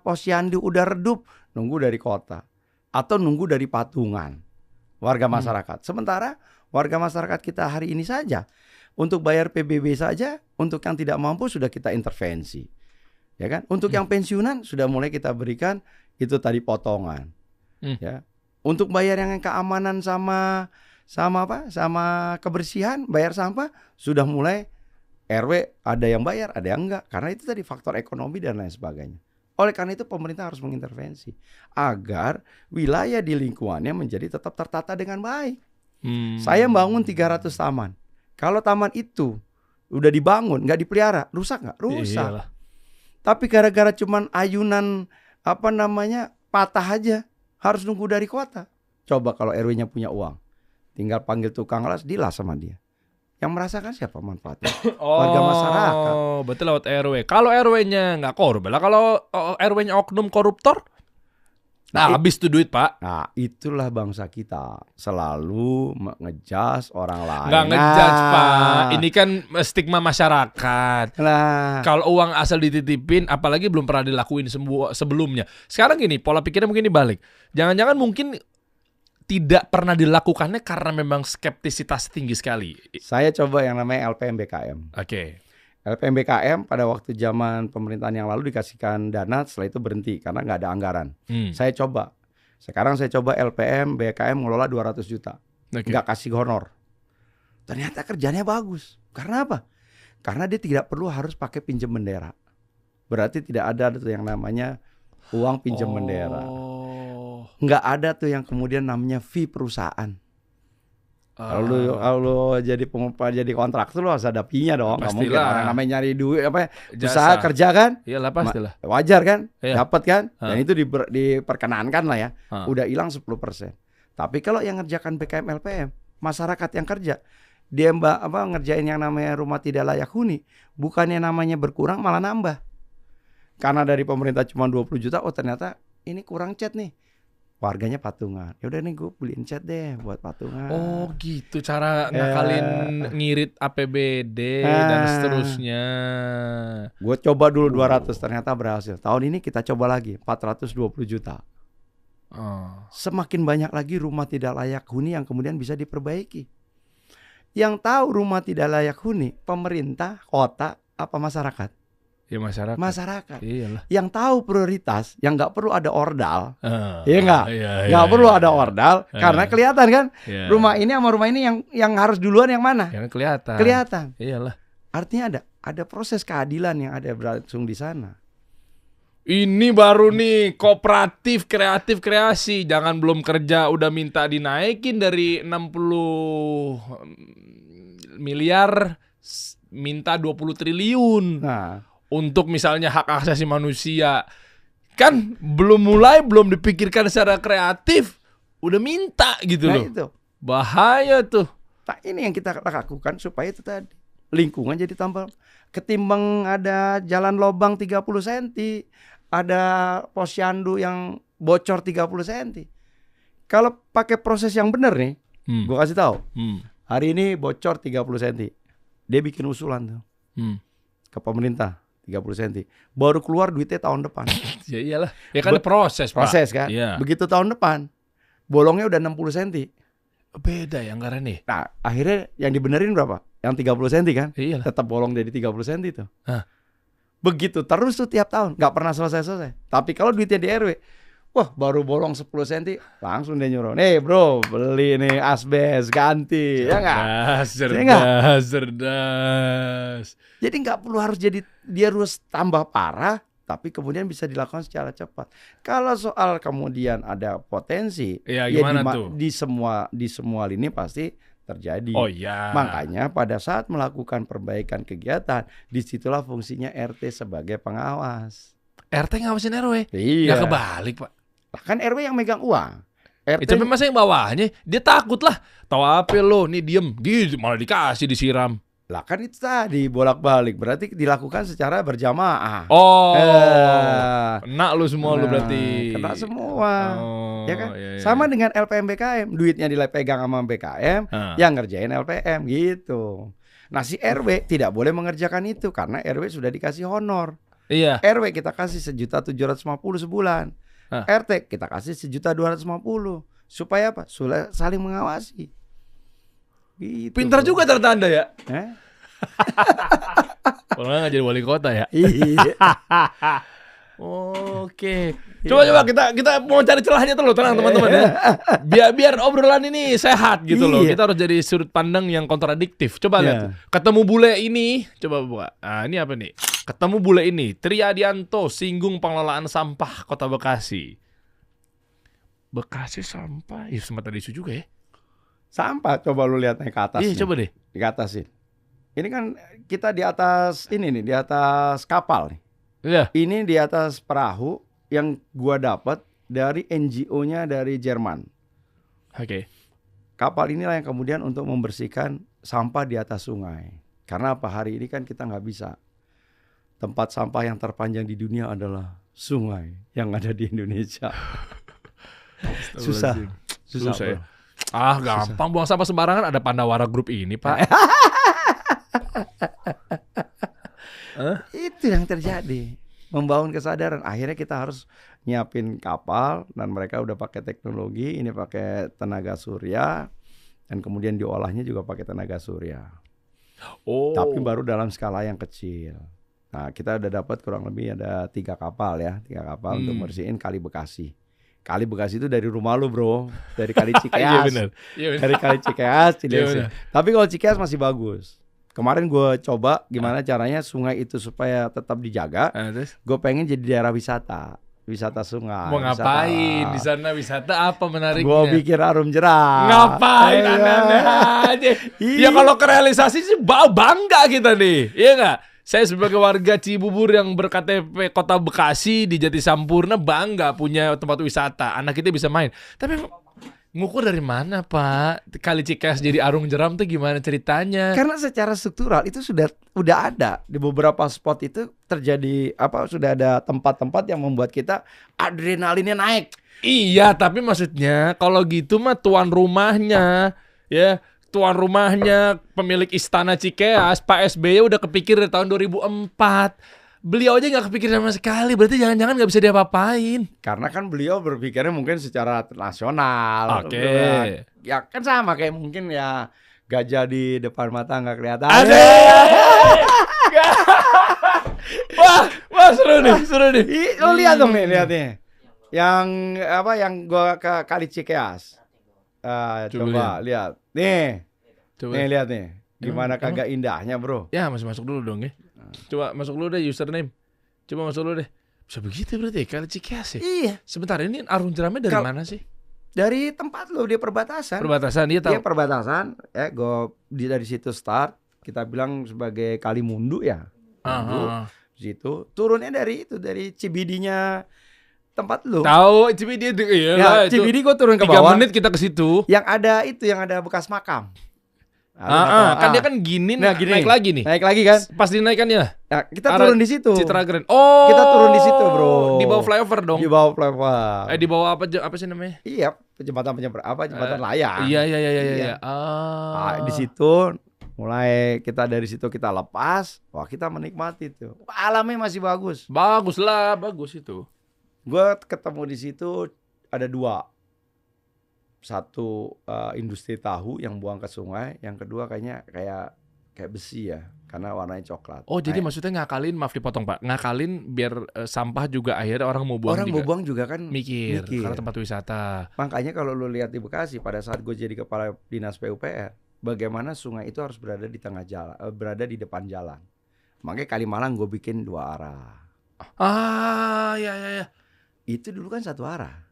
posyandu udah redup, nunggu dari kota. Atau nunggu dari patungan warga masyarakat. Sementara warga masyarakat kita hari ini saja, untuk bayar PBB saja, untuk yang tidak mampu sudah kita intervensi. Ya kan? Untuk yang pensiunan sudah mulai kita berikan itu tadi potongan. Ya. Untuk bayar yang keamanan sama kebersihan, bayar sampah sudah mulai RW ada yang bayar, ada yang enggak. Karena itu tadi faktor ekonomi dan lain sebagainya. Oleh karena itu pemerintah harus mengintervensi agar wilayah di lingkungannya menjadi tetap tertata dengan baik. Saya bangun 300 taman. Kalau taman itu udah dibangun, nggak dipelihara, rusak nggak? Rusak. Iyalah. Tapi gara-gara cuman ayunan patah aja, harus nunggu dari kota. Coba kalau RW-nya punya uang, tinggal panggil tukang las, dilas sama dia. Yang merasakan siapa manfaatnya? Warga masyarakat. Oh, betul lewat RW. Kalau RW-nya nggak korup, lah kalau RW-nya oknum koruptor, habis tuh duit Pak. Nah itulah bangsa kita selalu ngejas orang lain. Nggak ngejudge Pak. Ini kan stigma masyarakat. Nah. Kalau uang asal dititipin, apalagi belum pernah dilakuin sebelumnya. Sekarang gini, pola pikirnya mungkin dibalik. Jangan-jangan mungkin tidak pernah dilakukannya karena memang skeptisitas tinggi sekali. Saya coba yang namanya LPM BKM. Oke. LPM BKM pada waktu zaman pemerintahan yang lalu dikasihkan dana, setelah itu berhenti karena nggak ada anggaran. Saya coba. Sekarang saya coba LPM BKM ngelola 200 juta. Nggak kasih honor. Ternyata kerjanya bagus. Karena apa? Karena dia tidak perlu harus pakai pinjam bendera. Berarti tidak ada tuh yang namanya uang pinjam bendera. Nggak ada tuh yang kemudian namanya fee perusahaan. Kalau lu jadi pengumpul, jadi kontraktor lu harus ada fee-nya dong. Nggak mungkin orang namanya nyari duit usaha kerja kan? Iyalah pastilah. Wajar kan? Iya. Dapat kan? Dan itu diperkenankan lah ya. Udah hilang 10%. Tapi kalau yang ngerjakan BKM LPM, masyarakat yang kerja, dia ngerjain yang namanya rumah tidak layak huni, bukannya namanya berkurang malah nambah. Karena dari pemerintah cuma 20 juta, ternyata ini kurang cat nih. Warganya patungan. Ya udah nih gue beliin cat deh buat patungan. Oh gitu cara ngakalin ngirit APBD dan seterusnya. Gue coba dulu 200 ternyata berhasil. Tahun ini kita coba lagi 420 juta. Semakin banyak lagi rumah tidak layak huni yang kemudian bisa diperbaiki. Yang tahu rumah tidak layak huni pemerintah, kota, apa masyarakat? Ya masyarakat. Iyalah. Yang tahu prioritas, yang nggak perlu ada ordal, iya nggak? Nggak perlu ada ordal, karena kelihatan kan, rumah ini sama rumah ini yang harus duluan yang mana? Yang kelihatan. Kelihatan. Iyalah. Artinya ada proses keadilan yang ada berlangsung di sana. Ini baru nih kooperatif kreatif kreasi, jangan belum kerja udah minta dinaikin dari 60 miliar minta 20 triliun. Nah. Untuk misalnya hak asasi manusia, kan belum dipikirkan secara kreatif, udah minta gitu loh. Itu bahaya tuh. Nah, ini yang kita lakukan supaya itu tadi lingkungan jadi tambah. Ketimbang ada jalan lobang 30 cm, ada posyandu yang bocor 30 cm. Kalau pakai proses yang benar nih, gue kasih tahu. Hari ini bocor 30 cm, dia bikin usulan tuh ke pemerintah. 30 cm. Baru keluar duitnya tahun depan. Ya iyalah. Ya kan proses, Pak. Proses kan. Iya. Begitu tahun depan, bolongnya udah 60 cm. Beda ya anggaran nih. Nah, akhirnya yang dibenerin berapa? yang 30 cm kan? Iyalah. Tetap bolong jadi 30 cm tuh. Hah. Begitu terus tuh tiap tahun, nggak pernah selesai-selesai. Tapi kalau duitnya di RW, wah baru bolong 10 cm, langsung dia nyuruh, nih bro beli nih asbes ganti, ya nggak? Cerdas. Jadi nggak perlu harus jadi dia harus tambah parah, tapi kemudian bisa dilakukan secara cepat. Kalau soal kemudian ada potensi, Ya, gimana tuh? di semua lini pasti terjadi. Oh iya. Makanya pada saat melakukan perbaikan kegiatan, disitulah fungsinya RT sebagai pengawas. RT ngawasin RW. Iya. Nggak kebalik, Pak. Kan RW yang megang uang. RT Tapi masa yang bawahnya dia takut lah. Tahu apa lo, nih diem, gitu malah dikasih disiram. lah kan itu tadi bolak-balik, berarti dilakukan secara berjamaah. Oh, kena lu semua lu berarti. Kena semua. Oh, Ya kan? iya. Sama dengan LPM BKM, duitnya dipegang sama BKM, yang ngerjain LPM gitu. Nah si RW tidak boleh mengerjakan itu karena RW sudah dikasih honor. Iya. RW kita kasih 1.750.000 sebulan. RT kita kasih 1.250.000 supaya apa? Saling mengawasi. Gitu, Pintar juga ternyata Anda ya. Kalau nggak jadi wali kota ya. Iya. Oke. Coba kita mau cari celahnya tuh loh, tenang teman-teman ya. Biar obrolan ini sehat gitu loh. Kita harus jadi sudut pandang yang kontradiktif. Coba lihat. Ketemu bule ini, coba buka. Nah, ini apa nih? Ketemu bule ini, Triadianto singgung pengelolaan sampah Kota Bekasi. Bekasi sampah, ya sempat ada isu juga ya. Sampah, coba lu lihat naik ke atas. Iya, coba deh. Di atas sih. Ini kan kita di atas ini nih, di atas kapal nih. Iya. Ini di atas perahu yang gua dapat dari NGO-nya dari Jerman. Oke. Kapal inilah yang kemudian untuk membersihkan sampah di atas sungai. Karena apa, hari ini kan kita nggak bisa. Tempat sampah yang terpanjang di dunia adalah sungai yang ada di Indonesia. Susah ya. Gampang buang sampah sembarangan, ada Pandawara Group ini, Pak. Itu yang terjadi. Membangun kesadaran. Akhirnya kita harus nyiapin kapal dan mereka udah pakai teknologi, ini pakai tenaga surya dan kemudian diolahnya juga pakai tenaga surya. Oh. Tapi baru dalam skala yang kecil. Nah, kita udah dapat kurang lebih ada 3 kapal ya, 3 kapal untuk bersihin Kali Bekasi. Kali Bekasi itu dari rumah lu bro, dari Kali Cikeas. Iya benar. Dari Kali Cikeas, Iya, tapi kalau Cikeas masih bagus. Kemarin gue coba gimana caranya sungai itu supaya tetap dijaga. Gue pengen jadi daerah wisata sungai. Mau ngapain di sana, wisata apa menariknya? Gue bikin arum jeram. Ngapain aneh-aneh aja. Ya kalau kerealisasi sih bangga kita nih, iya nggak? Saya sebagai warga Cibubur yang berKTP Kota Bekasi di Jatisampurna bangga punya tempat wisata. Anak kita bisa main. Tapi ngukur dari mana, Pak? Kali Cikeas jadi arung jeram tuh gimana ceritanya? Karena secara struktural itu udah ada di beberapa spot itu terjadi sudah ada tempat-tempat yang membuat kita adrenalinnya naik. Iya, tapi maksudnya kalau gitu mah tuan rumahnya pemilik Istana Cikeas, Pak SBY udah kepikir dari tahun 2004. Beliau aja nggak kepikir sama sekali, berarti jangan-jangan nggak bisa diapa-apain. Karena kan beliau berpikirnya mungkin secara nasional. Oke. Ya kan sama kayak mungkin ya gajah di depan mata nggak kelihatan. Wah seru nih. Lo lihat dong lihatnya. Yang gua ke Kali Cikeas. Coba lihat. Nih. Nih lihat nih. Gimana kagak indahnya, bro? Ya, masuk dulu dong ya. Coba masuk dulu deh username. Coba masuk dulu deh. Bisa begitu berarti Kali Cikeas ya? Iya. Sebentar, ini arung jeramnya dari mana sih? Dari tempat lo, dia perbatasan. Dia tahu. Dia perbatasan. Dari situ start. Kita bilang sebagai Kalimundu ya. Situ turunnya dari Cibidinya tempat lu. Tahu Cibidi ya, Cibidi gue turun ke bawah. 3 menit kita ke situ. Yang ada bekas makam. Kan dia kan gini, naik lagi nih. Naik lagi kan? Pas dinaikannya. Nah, kita turun di situ. Citra Grand. Oh. Kita turun di situ, bro. Di bawah flyover dong. Di bawah flyover. Di bawah apa sih namanya? Iya, jembatan layang. Iya. Di situ mulai dari situ kita lepas. Wah, kita menikmati tuh. Alamnya masih bagus. Bagus itu. Gue ketemu di situ ada 2. Satu industri tahu yang buang ke sungai, yang kedua kayak kayak besi ya, karena warnanya coklat. Oh, jadi maksudnya ngakalin, maaf dipotong Pak, ngakalin biar sampah juga akhirnya orang mau buang orang juga. mau buang juga kan Mikir, karena tempat wisata. Makanya kalau lu lihat di Bekasi pada saat gue jadi kepala dinas PUPR, bagaimana sungai itu harus berada di tengah jalan, berada di depan jalan. Makanya Kalimalang gue bikin 2 arah. Ya. Itu dulu kan 1 arah.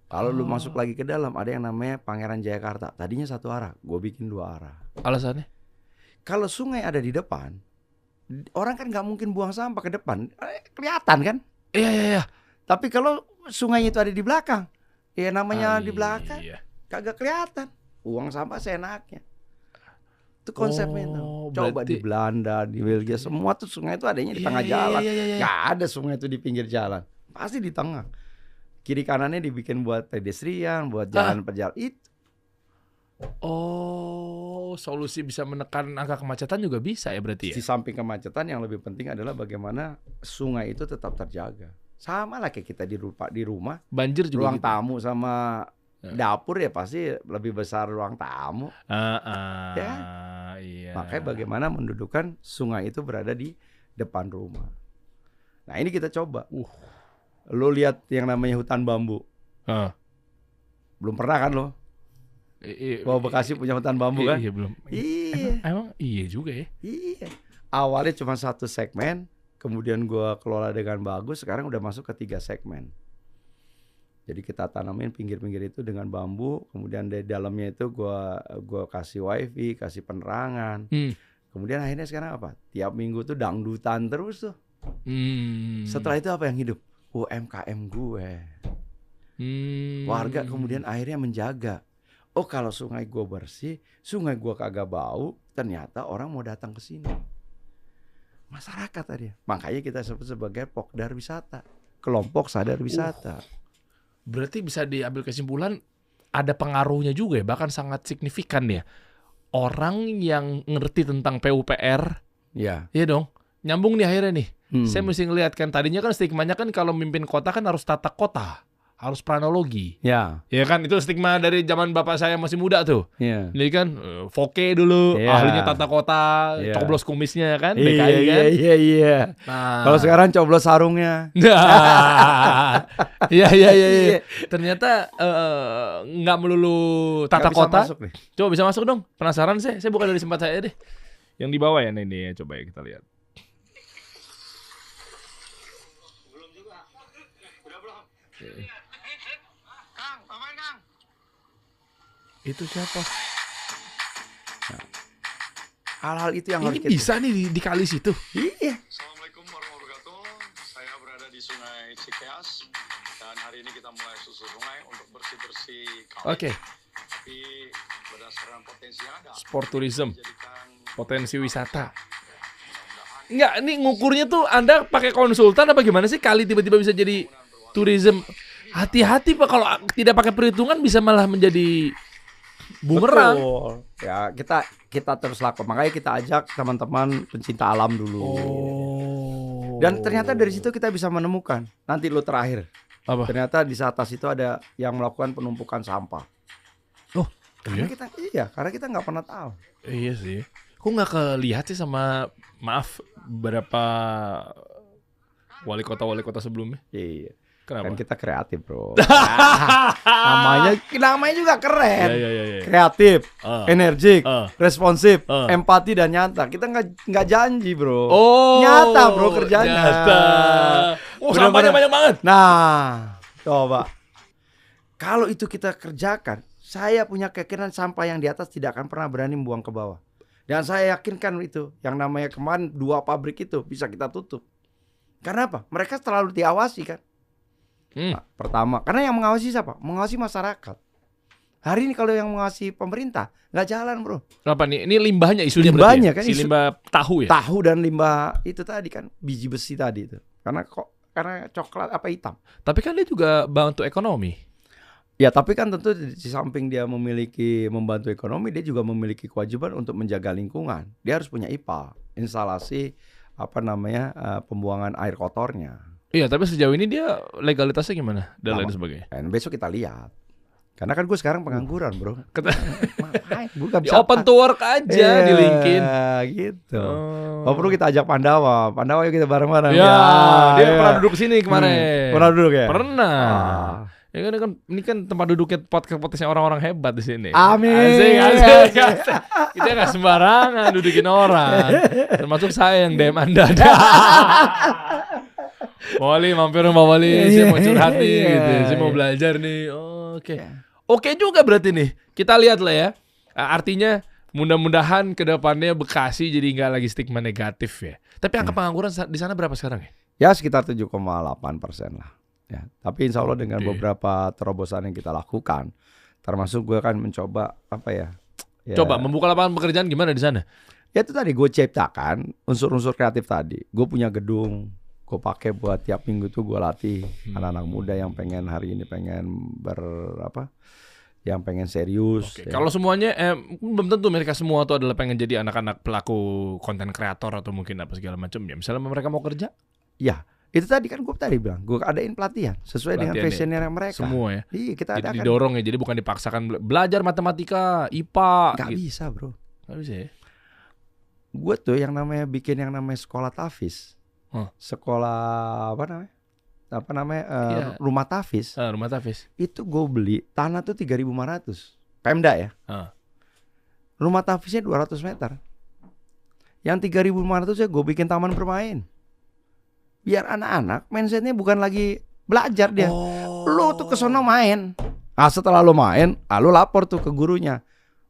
Kalau lu masuk lagi ke dalam ada yang namanya Pangeran Jayakarta. Tadinya 1 arah, gue bikin 2 arah. Alasannya? Kalau sungai ada di depan, orang kan nggak mungkin buang sampah ke depan, kelihatan kan? Iya. Tapi kalau sungai itu ada di belakang, ya namanya di belakang, Iya. kagak kelihatan. Buang sampah seenaknya. Itu konsepnya itu. Coba berarti di Belanda, di Belgia, semua tuh sungai itu adanya di tengah jalan. Iya. Nggak ada sungai itu di pinggir jalan, pasti di tengah. Kiri kanannya dibikin buat pedestrian, buat jalan pejalan itu. Oh, solusi bisa menekan angka kemacetan juga bisa ya berarti ya? Di samping kemacetan yang lebih penting adalah bagaimana sungai itu tetap terjaga. Sama lah kayak kita di rumah. Banjir juga ruang gitu. tamu sama dapur ya pasti lebih besar ruang tamu. Ya. Iya. Makanya bagaimana mendudukan sungai itu berada di depan rumah. Nah ini kita coba. Lo lihat yang namanya hutan bambu. Belum pernah kan lo? Bahwa Bekasi punya hutan bambu kan? Iya belum. Iya. Emang iya juga ya. Iya. Awalnya cuma 1 segmen, kemudian gua kelola dengan bagus. Sekarang udah masuk ke 3 segmen. Jadi kita tanamin pinggir-pinggir itu dengan bambu, kemudian di dalamnya itu gua kasih wifi, kasih penerangan. Kemudian akhirnya sekarang apa? Tiap minggu tuh dangdutan terus tuh. Setelah itu apa yang hidup? UMKM gue. Warga kemudian akhirnya menjaga. Oh kalau sungai gue bersih, sungai gue kagak bau, ternyata orang mau datang ke sini. Masyarakat tadi. Makanya kita sebut sebagai Pokdar Wisata, kelompok sadar wisata. Berarti bisa diambil kesimpulan ada pengaruhnya juga ya, bahkan sangat signifikan ya. Orang yang ngerti tentang PUPR, iya dong, nyambung nih akhirnya nih. Saya mesti ngeliat kan, tadinya kan stigmanya kan kalau mimpin kota kan harus tata kota, harus pranologi. Ya kan, itu stigma dari zaman bapak saya masih muda tuh. Jadi kan Foke dulu, ahlinya tata kota, coblos kumisnya kan, BKI kan. Iya. Nah, kalau sekarang coblos sarungnya. Iya. Ternyata nggak melulu tata kota. Coba bisa masuk dong. Penasaran saya buka dari sempat saya deh. Yang di bawah ya ini, coba ya kita lihat. Kang, aman Kang. Itu siapa? Nah, hal-hal itu yang ini harus bisa nih di kali situ. Iya. Assalamualaikum warahmatullahi wabarakatuh. Saya berada di Sungai Cikeas dan hari ini kita mulai susur sungai untuk bersih-bersih kali. Oke. Tapi berdasarkan potensi yang ada, sport tourism, potensi wisata. mudah-mudahan Enggak, ini ngukurnya tuh Anda pakai konsultan apa gimana sih kali tiba-tiba bisa jadi tourism? Hati-hati Pak, kalau tidak pakai perhitungan bisa malah menjadi bumerang. Betul. Ya, kita terus lakukan. Makanya kita ajak teman-teman pencinta alam dulu. Dan ternyata dari situ kita bisa menemukan. Nanti lo terakhir. Apa? Ternyata di atas itu ada yang melakukan penumpukan sampah. Karena kita nggak pernah tahu. Iya sih. Kok nggak kelihat sih sama, maaf, beberapa wali kota sebelumnya? Iya. Kenapa? Kan kita kreatif bro. namanya juga keren. Iya. Kreatif, energik, responsif, Uh. empati dan nyata. Kita nggak janji bro. Oh, nyata bro kerjanya. Nyata. Oh, sampahnya banyak banget. Nah, coba. Kalau itu kita kerjakan, saya punya keyakinan sampah yang di atas tidak akan pernah berani buang ke bawah. Dan saya yakinkan itu, yang namanya kemarin 2 pabrik itu bisa kita tutup. Karena apa? Mereka terlalu diawasi kan. Nah, pertama, karena yang mengawasi siapa? Mengawasi masyarakat. Hari ini kalau yang mengawasi pemerintah nggak jalan bro. Apa nih? Ini limbahnya isunya Limbahnya berarti ya? kan, Si limbah tahu ya? Tahu dan limbah itu tadi kan, biji besi tadi itu. Karena coklat apa hitam. Tapi kan dia juga bantu ekonomi. Ya tapi kan tentu di samping dia membantu ekonomi, dia juga memiliki kewajiban untuk menjaga lingkungan. Dia harus punya IPA, instalasi pembuangan air kotornya. Iya, tapi sejauh ini dia legalitasnya gimana dan lain sebagainya. Dan besok kita lihat. Karena kan gue sekarang pengangguran, bro. Ngapain? Gue gak Di bisa open to work aja di LinkedIn. Gitu. Oh, perlu kita ajak Pandawa. Pandawa yuk kita bareng-bareng. Ya, dia ya. pernah duduk sini kemarin. Pernah duduk ya? Pernah. Ah. Ya kan ini kan tempat duduknya podcastnya orang-orang hebat di sini. Amin. Asik. Kita nggak sembarangan dudukin orang. Termasuk saya yang DM Anda. Wali mampir rumah Wali, saya mau curhat nih gitu. Saya mau belajar nih. Oke juga berarti nih. Kita lihat lah ya. Artinya mudah-mudahan ke depannya Bekasi jadi nggak lagi stigma negatif ya. Tapi angka pengangguran di sana berapa sekarang ya? Ya sekitar 7,8% lah. Ya, tapi insya Allah dengan beberapa terobosan yang kita lakukan, termasuk gue akan mencoba Coba membuka lapangan pekerjaan gimana di sana? Ya itu tadi gue ciptakan unsur-unsur kreatif tadi. Gue punya gedung, gue pakai buat tiap minggu tuh gue latih anak-anak muda yang pengen hari ini pengen yang pengen serius. Ya. Kalau semuanya belum tentu mereka semua tuh adalah pengen jadi anak-anak pelaku konten kreator atau mungkin apa segala macam ya. Misalnya mereka mau kerja? Ya. Itu tadi kan gue bilang, gue adain pelatihan sesuai dengan passionnya mereka. Semua ya. Iya, kita jadi adakan. Didorong ya, jadi bukan dipaksakan belajar matematika, IPA. Gak bisa, bro. Gak bisa ya. Gue tuh yang namanya bikin yang namanya sekolah tafis, sekolah rumah tafis. Rumah tafis. Itu gue beli tanah tuh 3.500, Pemda ya. Rumah tafisnya 200 meter. Yang 3.500 ya gue bikin taman bermain. Biar anak-anak mindsetnya bukan lagi belajar dia. Lu tuh kesono main. Nah setelah lu main, lu lapor tuh ke gurunya.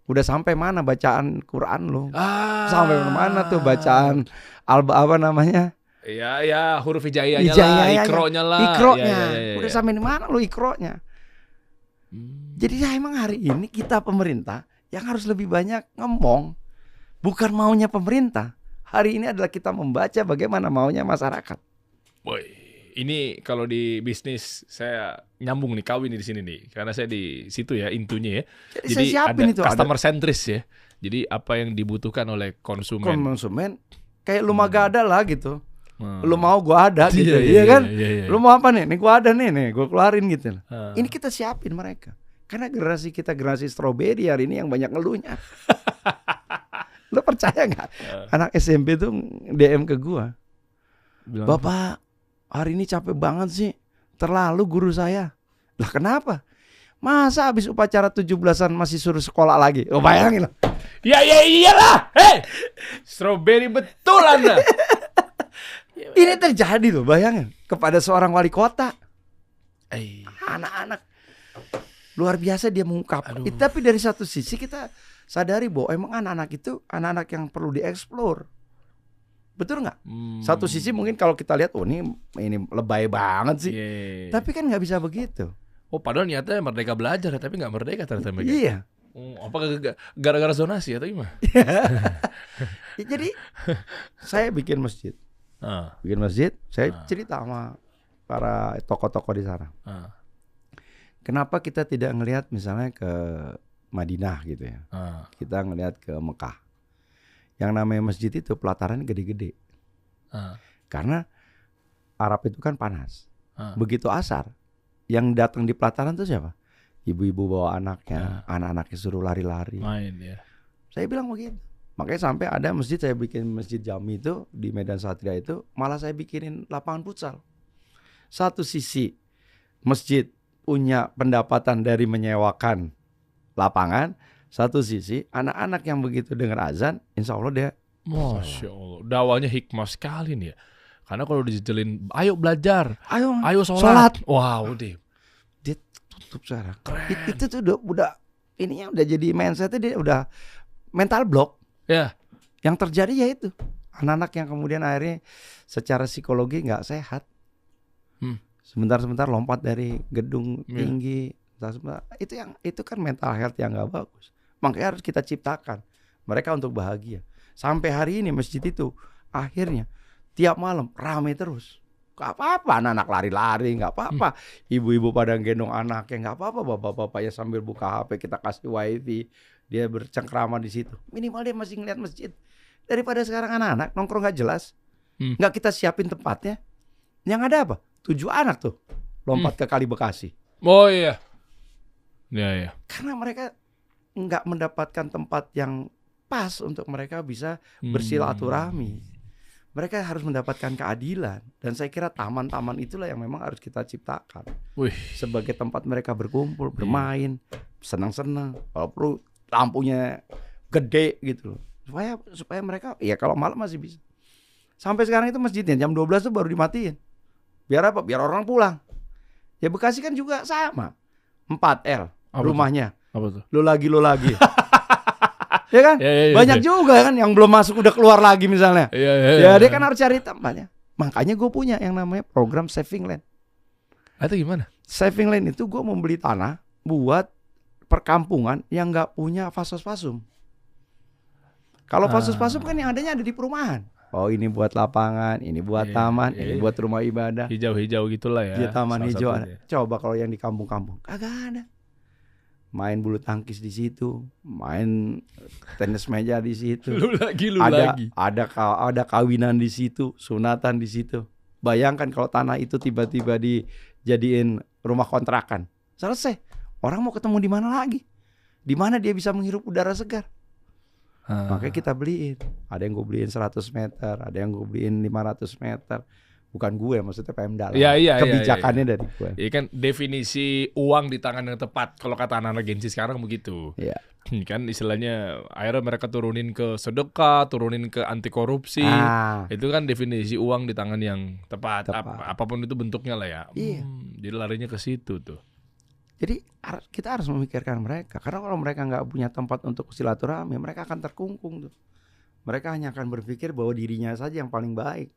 Udah sampai mana bacaan Quran lu? Sampai mana tuh bacaan Iya, huruf hijaiyahnya lah, ikronya lah. Ikronya. Udah sampai di mana lu ikronya? Jadi ya emang hari ini kita pemerintah yang harus lebih banyak ngomong. Bukan maunya pemerintah. Hari ini adalah kita membaca bagaimana maunya masyarakat. Boy, ini kalau di bisnis saya nyambung nih, kawin di sini nih, karena saya di situ ya intunya ya. Jadi ada customer sentris ya. Jadi apa yang dibutuhkan oleh konsumen. Kayak lu mah gak ada lah gitu. Lu mau gua ada gitu. Iya kan? Lu mau apa nih? Nih gua ada nih gua keluarin gitu. Ini kita siapin mereka. Karena generasi kita generasi stroberi hari ini yang banyak ngeluhnya. Lu percaya gak? Anak SMP tuh DM ke gua. Bilang, Bapak, hari ini capek banget sih. Terlalu guru saya. Lah kenapa? Masa habis upacara 17-an masih suruh sekolah lagi? Oh bayangin loh. Ya iyalah. Strawberry betul Anda. Ini terjadi loh, bayangin. Kepada seorang wali kota. Anak-anak. Luar biasa dia mengungkap. Tapi dari satu sisi kita sadari bahwa emang anak-anak itu anak-anak yang perlu dieksplor. Betul nggak? Satu sisi mungkin kalau kita lihat, ini lebay banget sih. Tapi kan nggak bisa begitu. Padahal niatnya merdeka belajar, tapi nggak merdeka ternyata mereka. Iya. Apa gara-gara zonasi atau gimana? Jadi saya bikin masjid. Saya cerita sama para tokoh-tokoh di sana. Kenapa kita tidak ngelihat misalnya ke Madinah gitu ya? Kita ngelihat ke Mekah. Yang namanya masjid itu pelataran gede-gede. Karena Arab itu kan panas. Begitu asar, yang datang di pelataran itu siapa? Ibu-ibu bawa anaknya, anak-anaknya suruh lari-lari. Main ya. Saya bilang begitu. Makanya sampai ada masjid, saya bikin masjid Jami itu di Medan Satria itu, malah saya bikinin lapangan futsal. Satu sisi masjid punya pendapatan dari menyewakan lapangan. Satu sisi anak-anak yang begitu dengar azan, insya Allah dia Masya Allah, dakwahnya hikmah sekali nih ya. Karena kalau dijelin, ayo belajar, ayo sholat. Wow, dia tutup sekarang. Itu tuh udah ininya udah jadi mindsetnya, dia udah mental block. Ya. Yang terjadi ya itu anak-anak yang kemudian akhirnya secara psikologi nggak sehat. Sebentar-sebentar lompat dari gedung tinggi. Itu kan mental health yang nggak bagus. Makanya harus kita ciptakan mereka untuk bahagia. Sampai hari ini masjid itu akhirnya tiap malam ramai terus. Gak apa-apa anak-anak lari-lari, gak apa-apa ibu-ibu pada gendong anaknya, gak apa-apa bapak-bapaknya sambil buka HP kita kasih wifi, dia bercengkrama di situ. Minimal dia masih ngeliat masjid. Daripada sekarang anak-anak nongkrong gak jelas, gak kita siapin tempatnya. Yang ada apa? 7 anak tuh lompat ke Kali Bekasi. Oh iya. Ya. Karena mereka nggak mendapatkan tempat yang pas untuk mereka bisa bersilaturahmi. Mereka harus mendapatkan keadilan. Dan saya kira taman-taman itulah yang memang harus kita ciptakan. Wih. Sebagai tempat mereka berkumpul, bermain, senang-senang. Kalau perlu lampunya gede gitu loh. Supaya mereka, ya kalau malam masih bisa. Sampai sekarang itu masjidnya jam 12 tuh baru dimatiin. Biar apa? Biar orang pulang. Ya Bekasi kan juga sama. 4L rumahnya. Apa tuh? Lo lagi. Ya kan? Ya, banyak juga kan yang belum masuk udah keluar lagi misalnya. Ya, dia kan harus cari tempatnya. Makanya gue punya yang namanya program saving land. Itu gimana? Saving land itu gue membeli tanah buat perkampungan yang nggak punya fasos-fasum. Kalau fasos-fasum kan yang adanya ada di perumahan. Oh ini buat lapangan, ini buat taman, ini buat rumah ibadah. Hijau-hijau gitulah ya. Di taman hijau. satunya. Coba kalau yang di kampung-kampung kagak ada. Main bulu tangkis di situ, main tenis meja di situ. Lu lagi. Ada kawinan di situ, sunatan di situ. Bayangkan kalau tanah itu tiba-tiba dijadiin rumah kontrakan. Selesai. Orang mau ketemu di mana lagi? Di mana dia bisa menghirup udara segar? Makanya kita beliin. Ada yang gue beliin 100 meter, ada yang gue beliin 500 meter. Bukan gue, maksudnya Pemda lah. Iya, kebijakannya dari gue. Iya kan definisi uang di tangan yang tepat. Kalau kata anak-anak Gen Z sekarang begitu. Iya. Kan istilahnya akhirnya mereka turunin ke sedekah, turunin ke anti korupsi. Itu kan definisi uang di tangan yang tepat. Apapun itu bentuknya lah ya. Iya. Jadi larinya ke situ tuh. Jadi kita harus memikirkan mereka. Karena kalau mereka nggak punya tempat untuk silaturahmi, mereka akan terkungkung tuh. Mereka hanya akan berpikir bahwa dirinya saja yang paling baik.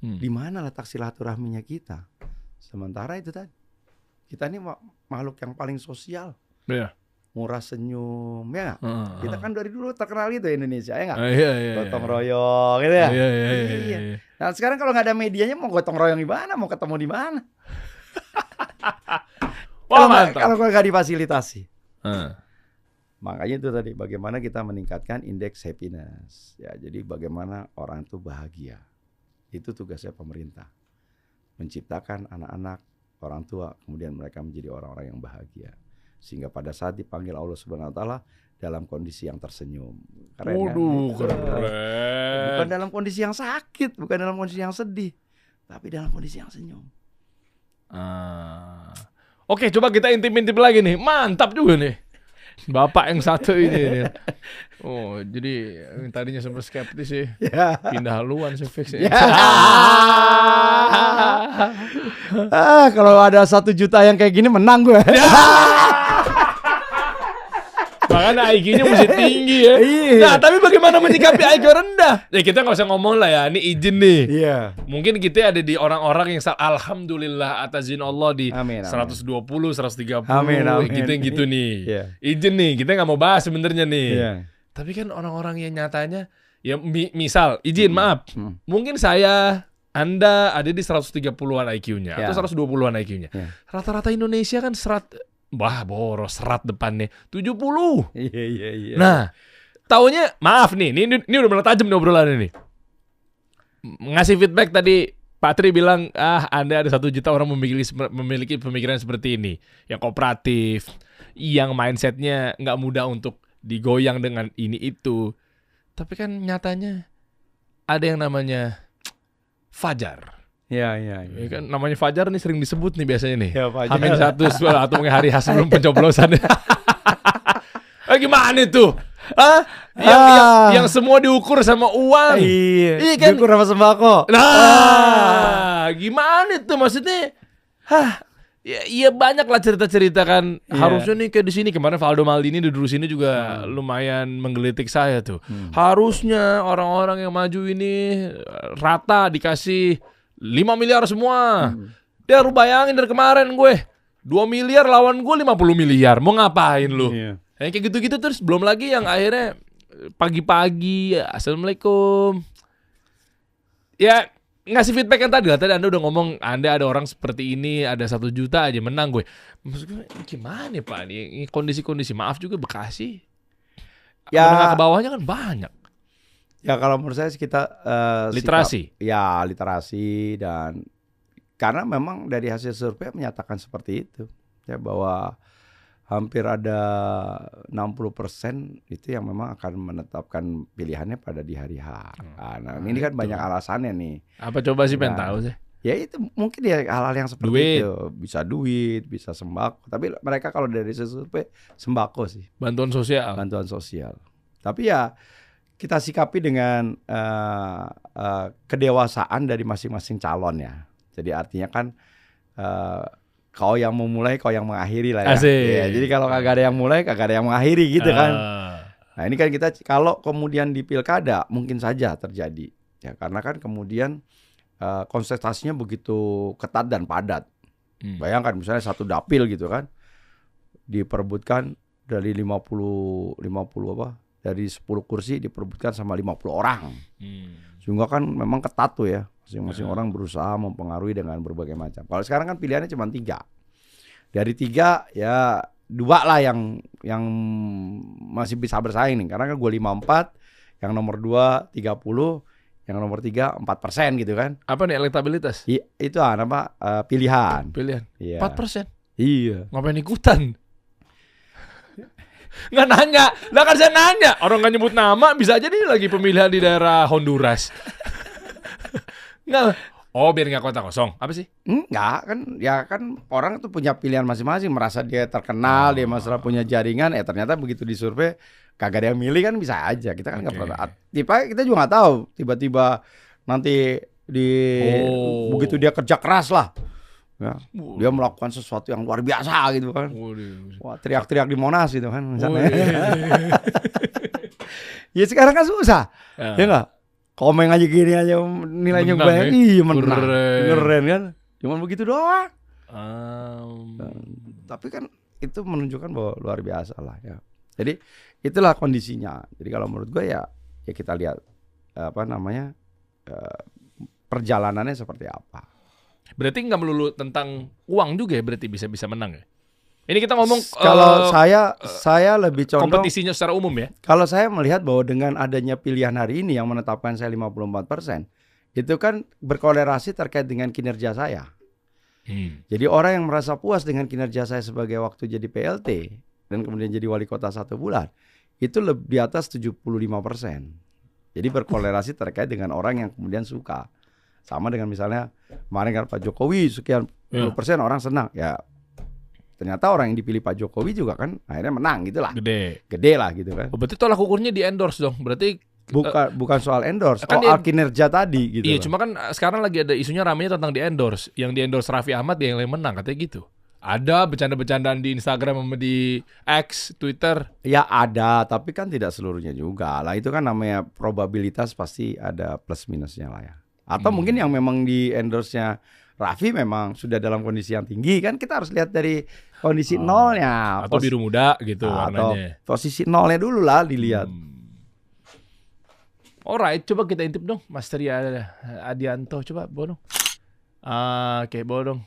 Di mana letak silaturahminya kita? Sementara itu tadi, kita ini makhluk yang paling sosial. Iya. Murah senyum, ya. Kita kan dari dulu terkenal itu Indonesia, ya nggak? Iya. Gotong royong, gitu ya. Iya. Nah sekarang kalau nggak ada medianya, mau gotong royong di mana? Mau ketemu di mana? Kalau nggak difasilitasi. Makanya itu tadi, bagaimana kita meningkatkan indeks happiness. Ya, jadi bagaimana orang itu bahagia. Itu tugasnya pemerintah. Menciptakan anak-anak, orang tua, kemudian mereka menjadi orang-orang yang bahagia. Sehingga pada saat dipanggil Allah Subhanahu wa taala dalam kondisi yang tersenyum. Keren kan? Keren. Bukan dalam kondisi yang sakit, bukan dalam kondisi yang sedih, tapi dalam kondisi yang senyum. Oke, coba kita intip-intip lagi nih. Mantap juga nih. Bapak yang satu ini. Oh, jadi yang tadinya sempat skeptis sih. Pindah haluan sih fix ya. Kalau ada 1 juta yang kayak gini menang gue. Makanya IQ-nya mesti tinggi ya. Nah, tapi bagaimana menyikapi IQ rendah? Ya kita nggak usah ngomong lah ya. Ini izin nih. Iya. Mungkin kita ada di orang-orang yang alhamdulillah atas izin Allah di amin. 120, 130. Amin. Gitu gitu nih. Iya. Izin nih. Kita nggak mau bahas sebenarnya nih. Iya. Tapi kan orang-orang yang nyatanya ya misal izin maaf. Mungkin Anda ada di 130-an IQ-nya atau 120-an IQ-nya. Rata-rata Indonesia kan boros serat depannya 70. Iya. Nah, taunya maaf nih, ini udah mulai tajam nih obrolan ini. Ngasih feedback tadi Pak Tri bilang, Anda ada 1 juta orang memiliki pemikiran seperti ini, yang kooperatif, yang mindsetnya nggak mudah untuk digoyang dengan ini itu. Tapi kan nyatanya ada yang namanya Fajar. Iya. Ya kan namanya Fajar nih sering disebut nih biasanya nih. Ya, Fajar. Hamin 1 atau mungkin hari sebelum pencoblosan. Gimana itu? Yang semua diukur sama uang. Iya kan? diukur sama sembako. Nah, gimana itu maksudnya? Ya banyak lah cerita-cerita kan. Harusnya nih kayak di sini kemarin Valdo Maldini duduk sini juga lumayan menggelitik saya tuh. Harusnya orang-orang yang maju ini rata dikasih 5 miliar semua. Dia lu bayangin dari kemarin gue 2 miliar lawan gue 50 miliar. Mau ngapain lu? Kayak gitu-gitu terus. Belum lagi yang akhirnya pagi-pagi Assalamualaikum. Ya ngasih feedback kan tadi lah. Tadi Anda udah ngomong Anda ada orang seperti ini, ada 1 juta aja menang gue. Maksud gue gimana nih Pak? Ini kondisi-kondisi maaf juga Bekasi. Menengah ke bawahnya kan banyak. Ya kalau menurut saya kita literasi. Literasi dan karena memang dari hasil survei menyatakan seperti itu. Ya bahwa hampir ada 60% itu yang memang akan menetapkan pilihannya pada di hari H. Nah, ini kan banyak alasannya nih. Apa coba sih pengen Nah, tahu sih? Ya itu mungkin ya hal-hal yang seperti Duit. itu. Bisa duit, bisa sembako. Tapi mereka kalau dari survei sembako sih, Bantuan sosial. bantuan sosial. Tapi ya kita sikapi dengan kedewasaan dari masing-masing calon ya. Jadi artinya kan kau yang memulai, kau yang mengakhiri lah ya. Asik. Ya, jadi kalau kagak ada yang mulai, kagak ada yang mengakhiri gitu kan. Ah. Nah ini kan kita kalau kemudian di pilkada mungkin saja terjadi ya karena kan kemudian kontestasinya begitu ketat dan padat. Bayangkan misalnya satu dapil gitu kan diperebutkan dari 50 apa? Dari 10 kursi diperebutkan sama 50 orang. Sehingga kan memang ketat tuh ya. Masing-masing orang berusaha mempengaruhi dengan berbagai macam. Kalau sekarang kan pilihannya cuma 3. Dari 3 ya 2 lah yang masih bisa bersaing nih. Karena kan gue 54, yang nomor 2 30, yang nomor 3 4% gitu kan. Apa nih elektabilitas? Itu apa pilihan. Pilihan. Iya. 4%. Iya. Ngapain ikutan? Nggak nanya. Lah kan saya nanya. Orang nggak nyebut nama, bisa aja nih lagi pemilihan di daerah Honduras. Nggak. Oh, biar nggak kota kosong. Apa sih? Enggak kan, ya kan orang tuh punya pilihan masing-masing, merasa dia terkenal, dia masalah punya jaringan, ternyata begitu disurvei kagak ada yang milih kan bisa aja. Kita kan nggak pernah. Kita juga nggak tahu tiba-tiba nanti begitu dia kerja keras lah, ya, dia melakukan sesuatu yang luar biasa gitu kan. Wah, teriak-teriak di Monas gitu kan misalnya. Ya sekarang kan susah, ya nggak? Komen aja gini aja nilainya gue, iya menang, keren kan? Cuman begitu doang. Tapi kan itu menunjukkan bahwa luar biasa lah ya. Jadi itulah kondisinya. Jadi kalau menurut gue ya kita lihat perjalanannya seperti apa. Berarti nggak melulu tentang uang juga ya, berarti bisa menang ya? Ini kita ngomong kalau saya lebih condong kompetisinya secara umum ya. Kalau saya melihat bahwa dengan adanya pilihan hari ini yang menetapkan saya 54%, itu kan berkorelasi terkait dengan kinerja saya. Jadi orang yang merasa puas dengan kinerja saya sebagai waktu jadi PLT dan kemudian jadi wali kota 1 bulan, itu lebih di atas 75%. Jadi berkorelasi terkait dengan orang yang kemudian suka. Sama dengan misalnya kemarin kan Pak Jokowi sekian puluh persen orang senang ya. Ternyata orang yang dipilih Pak Jokowi juga kan akhirnya menang gitu lah. Gede lah gitu kan. Oh, berarti tolak ukurnya di endorse dong. Berarti bukan soal endorse, kan soal kinerja tadi gitu. Iya, cuma kan sekarang lagi ada isunya ramenya tentang di endorse. Yang di endorse Raffi Ahmad yang menang katanya gitu. Ada bercanda-bercandaan di Instagram sama di X, Twitter. Ya ada, tapi kan tidak seluruhnya juga. Lah itu kan namanya probabilitas pasti ada plus minusnya lah ya. Atau mungkin yang memang di endorse-nya Raffi memang sudah dalam kondisi yang tinggi kan kita harus lihat dari kondisi nolnya atau biru muda gitu atau warnanya. posisi nolnya dulu lah dilihat. Alright, coba kita intip dong Mas Tri Adianto, coba bawa dong. Oke, bawa dong.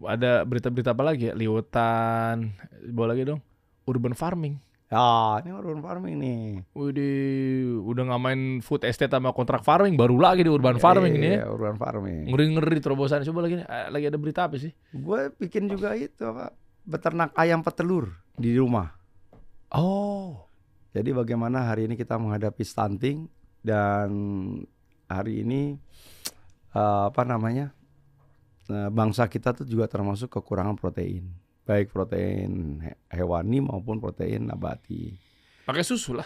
Ada berita-berita apa lagi ya? Liwetan, bawa lagi dong. Urban farming. Ya, ini urban farming nih. Udah ngamain food estate sama kontrak farming, baru lagi di urban farming ini ya. Urban farming. Ngeri-ngeri terobosan. Coba lagi ada berita apa sih? Gue bikin juga itu apa? Beternak ayam petelur di rumah. Oh. Jadi bagaimana hari ini kita menghadapi stunting dan hari ini bangsa kita tuh juga termasuk kekurangan protein. Baik protein hewani maupun protein nabati. Pakai susu lah.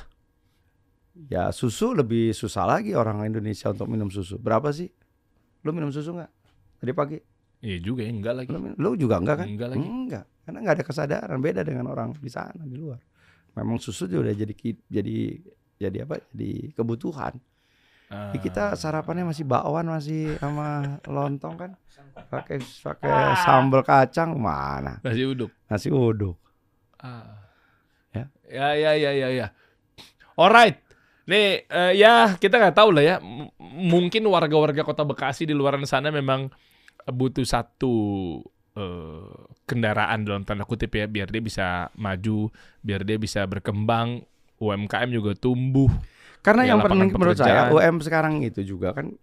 Ya susu lebih susah lagi orang Indonesia untuk minum susu. Berapa sih? Lu minum susu nggak tadi pagi? Iya juga ya, enggak lagi. Lu juga enggak kan? Enggak lagi. Enggak, karena nggak ada kesadaran. Beda dengan orang di sana di luar. Memang susu udah jadi kebutuhan. Jadi kita sarapannya masih bakwan, masih sama lontong kan. Pakai sambal kacang mana? Nasi uduk. Ya. Alright. Nih ya kita nggak tahu lah ya. Mungkin warga-warga Kota Bekasi di luar sana memang butuh satu kendaraan dalam tanda kutip ya, biar dia bisa maju, biar dia bisa berkembang, UMKM juga tumbuh. Karena yang penting menurut saya UM sekarang itu juga kan,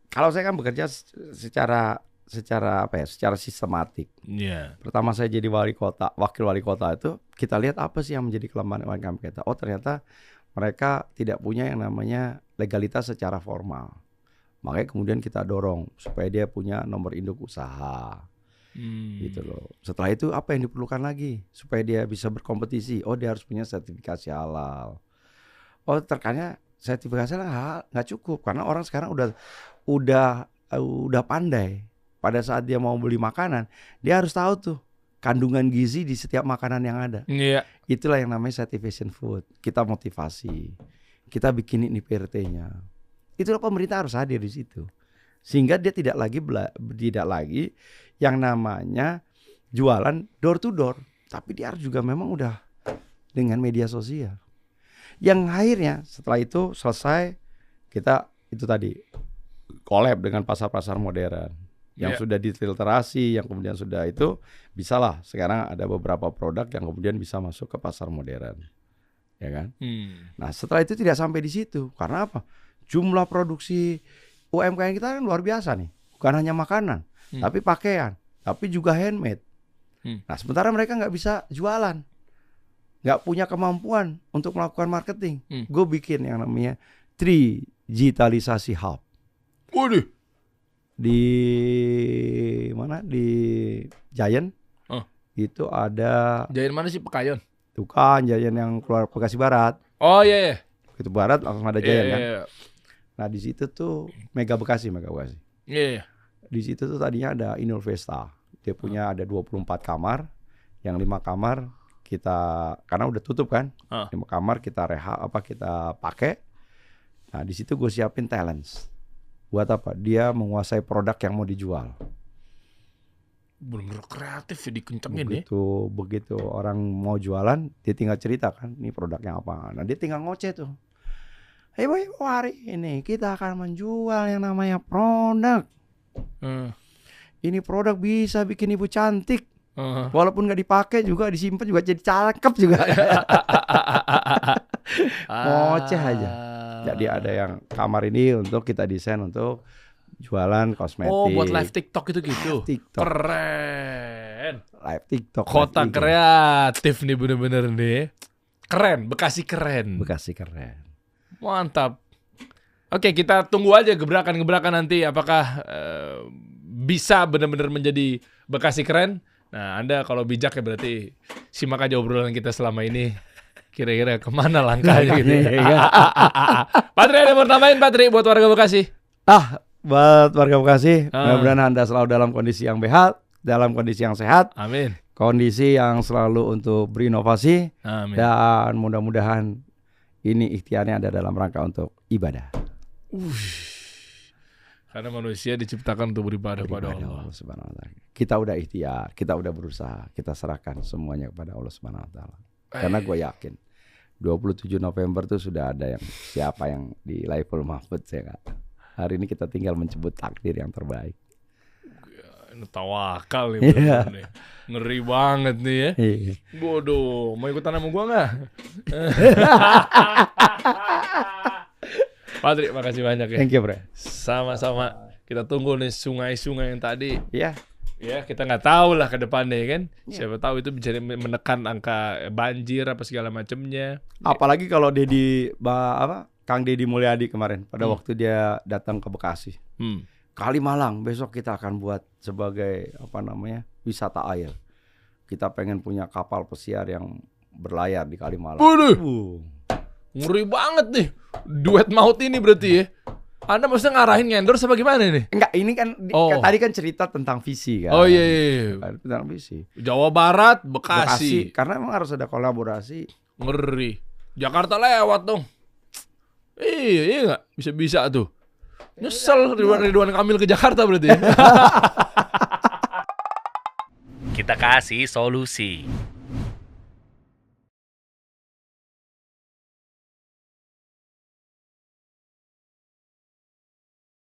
kalau saya kan bekerja secara secara apa ya? Secara sistematik. Iya. Pertama saya jadi wakil wali kota itu kita lihat apa sih yang menjadi kelemahan UMKM kita. Oh ternyata mereka tidak punya yang namanya legalitas secara formal. Makanya kemudian kita dorong supaya dia punya nomor induk usaha. Gitu loh. Setelah itu apa yang diperlukan lagi supaya dia bisa berkompetisi? Oh dia harus punya sertifikasi halal. Oh terkadang sertifikasi halal nggak cukup karena orang sekarang udah pandai. Pada saat dia mau beli makanan, dia harus tahu tuh kandungan gizi di setiap makanan yang ada. Iya. Itulah yang namanya certification food. Kita motivasi, kita bikin ini PRT-nya. Itulah pemerintah harus hadir di situ. Sehingga dia tidak lagi yang namanya jualan door to door, tapi dia harus juga memang udah dengan media sosial. Yang akhirnya setelah itu selesai, kita itu tadi collab dengan pasar-pasar modern yang sudah difiltrasi, yang kemudian sudah itu bisalah sekarang ada beberapa produk yang kemudian bisa masuk ke pasar modern, ya kan? Nah setelah itu tidak sampai di situ, karena apa? Jumlah produksi UMKM kita kan luar biasa nih, bukan hanya makanan, tapi pakaian, tapi juga handmade. Nah sementara mereka nggak bisa jualan, nggak punya kemampuan untuk melakukan marketing. Gue bikin yang namanya digitalisasi hub. Waduh. Di mana? Di Giant. Itu ada. Giant mana sih, Pekayon? Tuh kan Giant yang keluar Bekasi Barat. Oh iya. Itu Barat langsung ada Giant kan. Iya. Nah di situ tuh Mega Bekasi. Iya. Di situ tuh tadinya ada Innovesta. Dia punya ada 24 kamar. Yang 5 kamar kita karena udah tutup kan. 5 kamar kita kita pakai. Nah di situ gue siapin talents. Buat apa? Dia menguasai produk yang mau dijual. Bener-bener kreatif ya dikencengin ya. Begitu orang mau jualan, dia tinggal cerita kan, ini produknya apa. Nah dia tinggal ngoceh tuh. Hei boy, hari ini kita akan menjual yang namanya produk. Ini produk bisa bikin ibu cantik. Walaupun nggak dipakai juga, disimpan juga jadi cakep juga. Ngoceh aja. Jadi ada yang kamar ini untuk kita desain untuk jualan kosmetik. Oh, buat live TikTok itu gitu. TikTok. Keren. Live TikTok. Kota kreatif nih bener-bener nih. Keren, Bekasi keren. Mantap. Oke, kita tunggu aja gebrakan-gebrakan nanti apakah bisa benar-benar menjadi Bekasi keren. Nah, Anda kalau bijak ya berarti simak aja obrolan kita selama ini. Kira-kira kemana langkahnya gitu. Patri, ada mau tambahin Patri buat warga Bekasi? Buat warga Bekasi, mudah-mudahan Anda selalu dalam kondisi yang dalam kondisi yang sehat. Amin. Kondisi yang selalu untuk berinovasi. Amin. Dan mudah-mudahan ini ikhtiarnya ada dalam rangka untuk ibadah. Karena manusia diciptakan untuk beribadah kepada Allah Subhanahu wa taala. Kita udah ikhtiar, kita udah berusaha, kita serahkan semuanya kepada Allah Subhanahu wa taala. Karena gue yakin 27 November tuh sudah ada siapa yang di Laiful Mahfud ya Kak. Hari ini kita tinggal menyebut takdir yang terbaik. Ini tawakal nih bener-bener. Ngeri banget nih ya. Bodoh, mau ikutan sama gua nggak? Patri, makasih banyak ya. Thank you, bro. Sama-sama. Kita tunggu nih sungai-sungai yang tadi. Iya. Ya, kita nggak tahu lah ke depannya kan. Siapa tahu itu bisa menekan angka banjir apa segala macamnya. Apalagi kalau Kang Deddy Mulyadi kemarin pada waktu dia datang ke Bekasi. Kalimalang besok kita akan buat sebagai wisata air. Kita pengen punya kapal pesiar yang berlayar di Kalimalang. Waduh. Ngeri banget nih. Duet maut ini berarti ya. Anda maksudnya ngarahin endorse apa gimana nih? Enggak, ini kan tadi kan cerita tentang visi kan. Oh iya. Tentang visi. Jawa Barat, Bekasi. Karena memang harus ada kolaborasi. Ngeri. Jakarta lewat dong. Iya nggak? Bisa tuh. Nyesel Ridwan Kamil ke Jakarta berarti ya. Kita kasih solusi.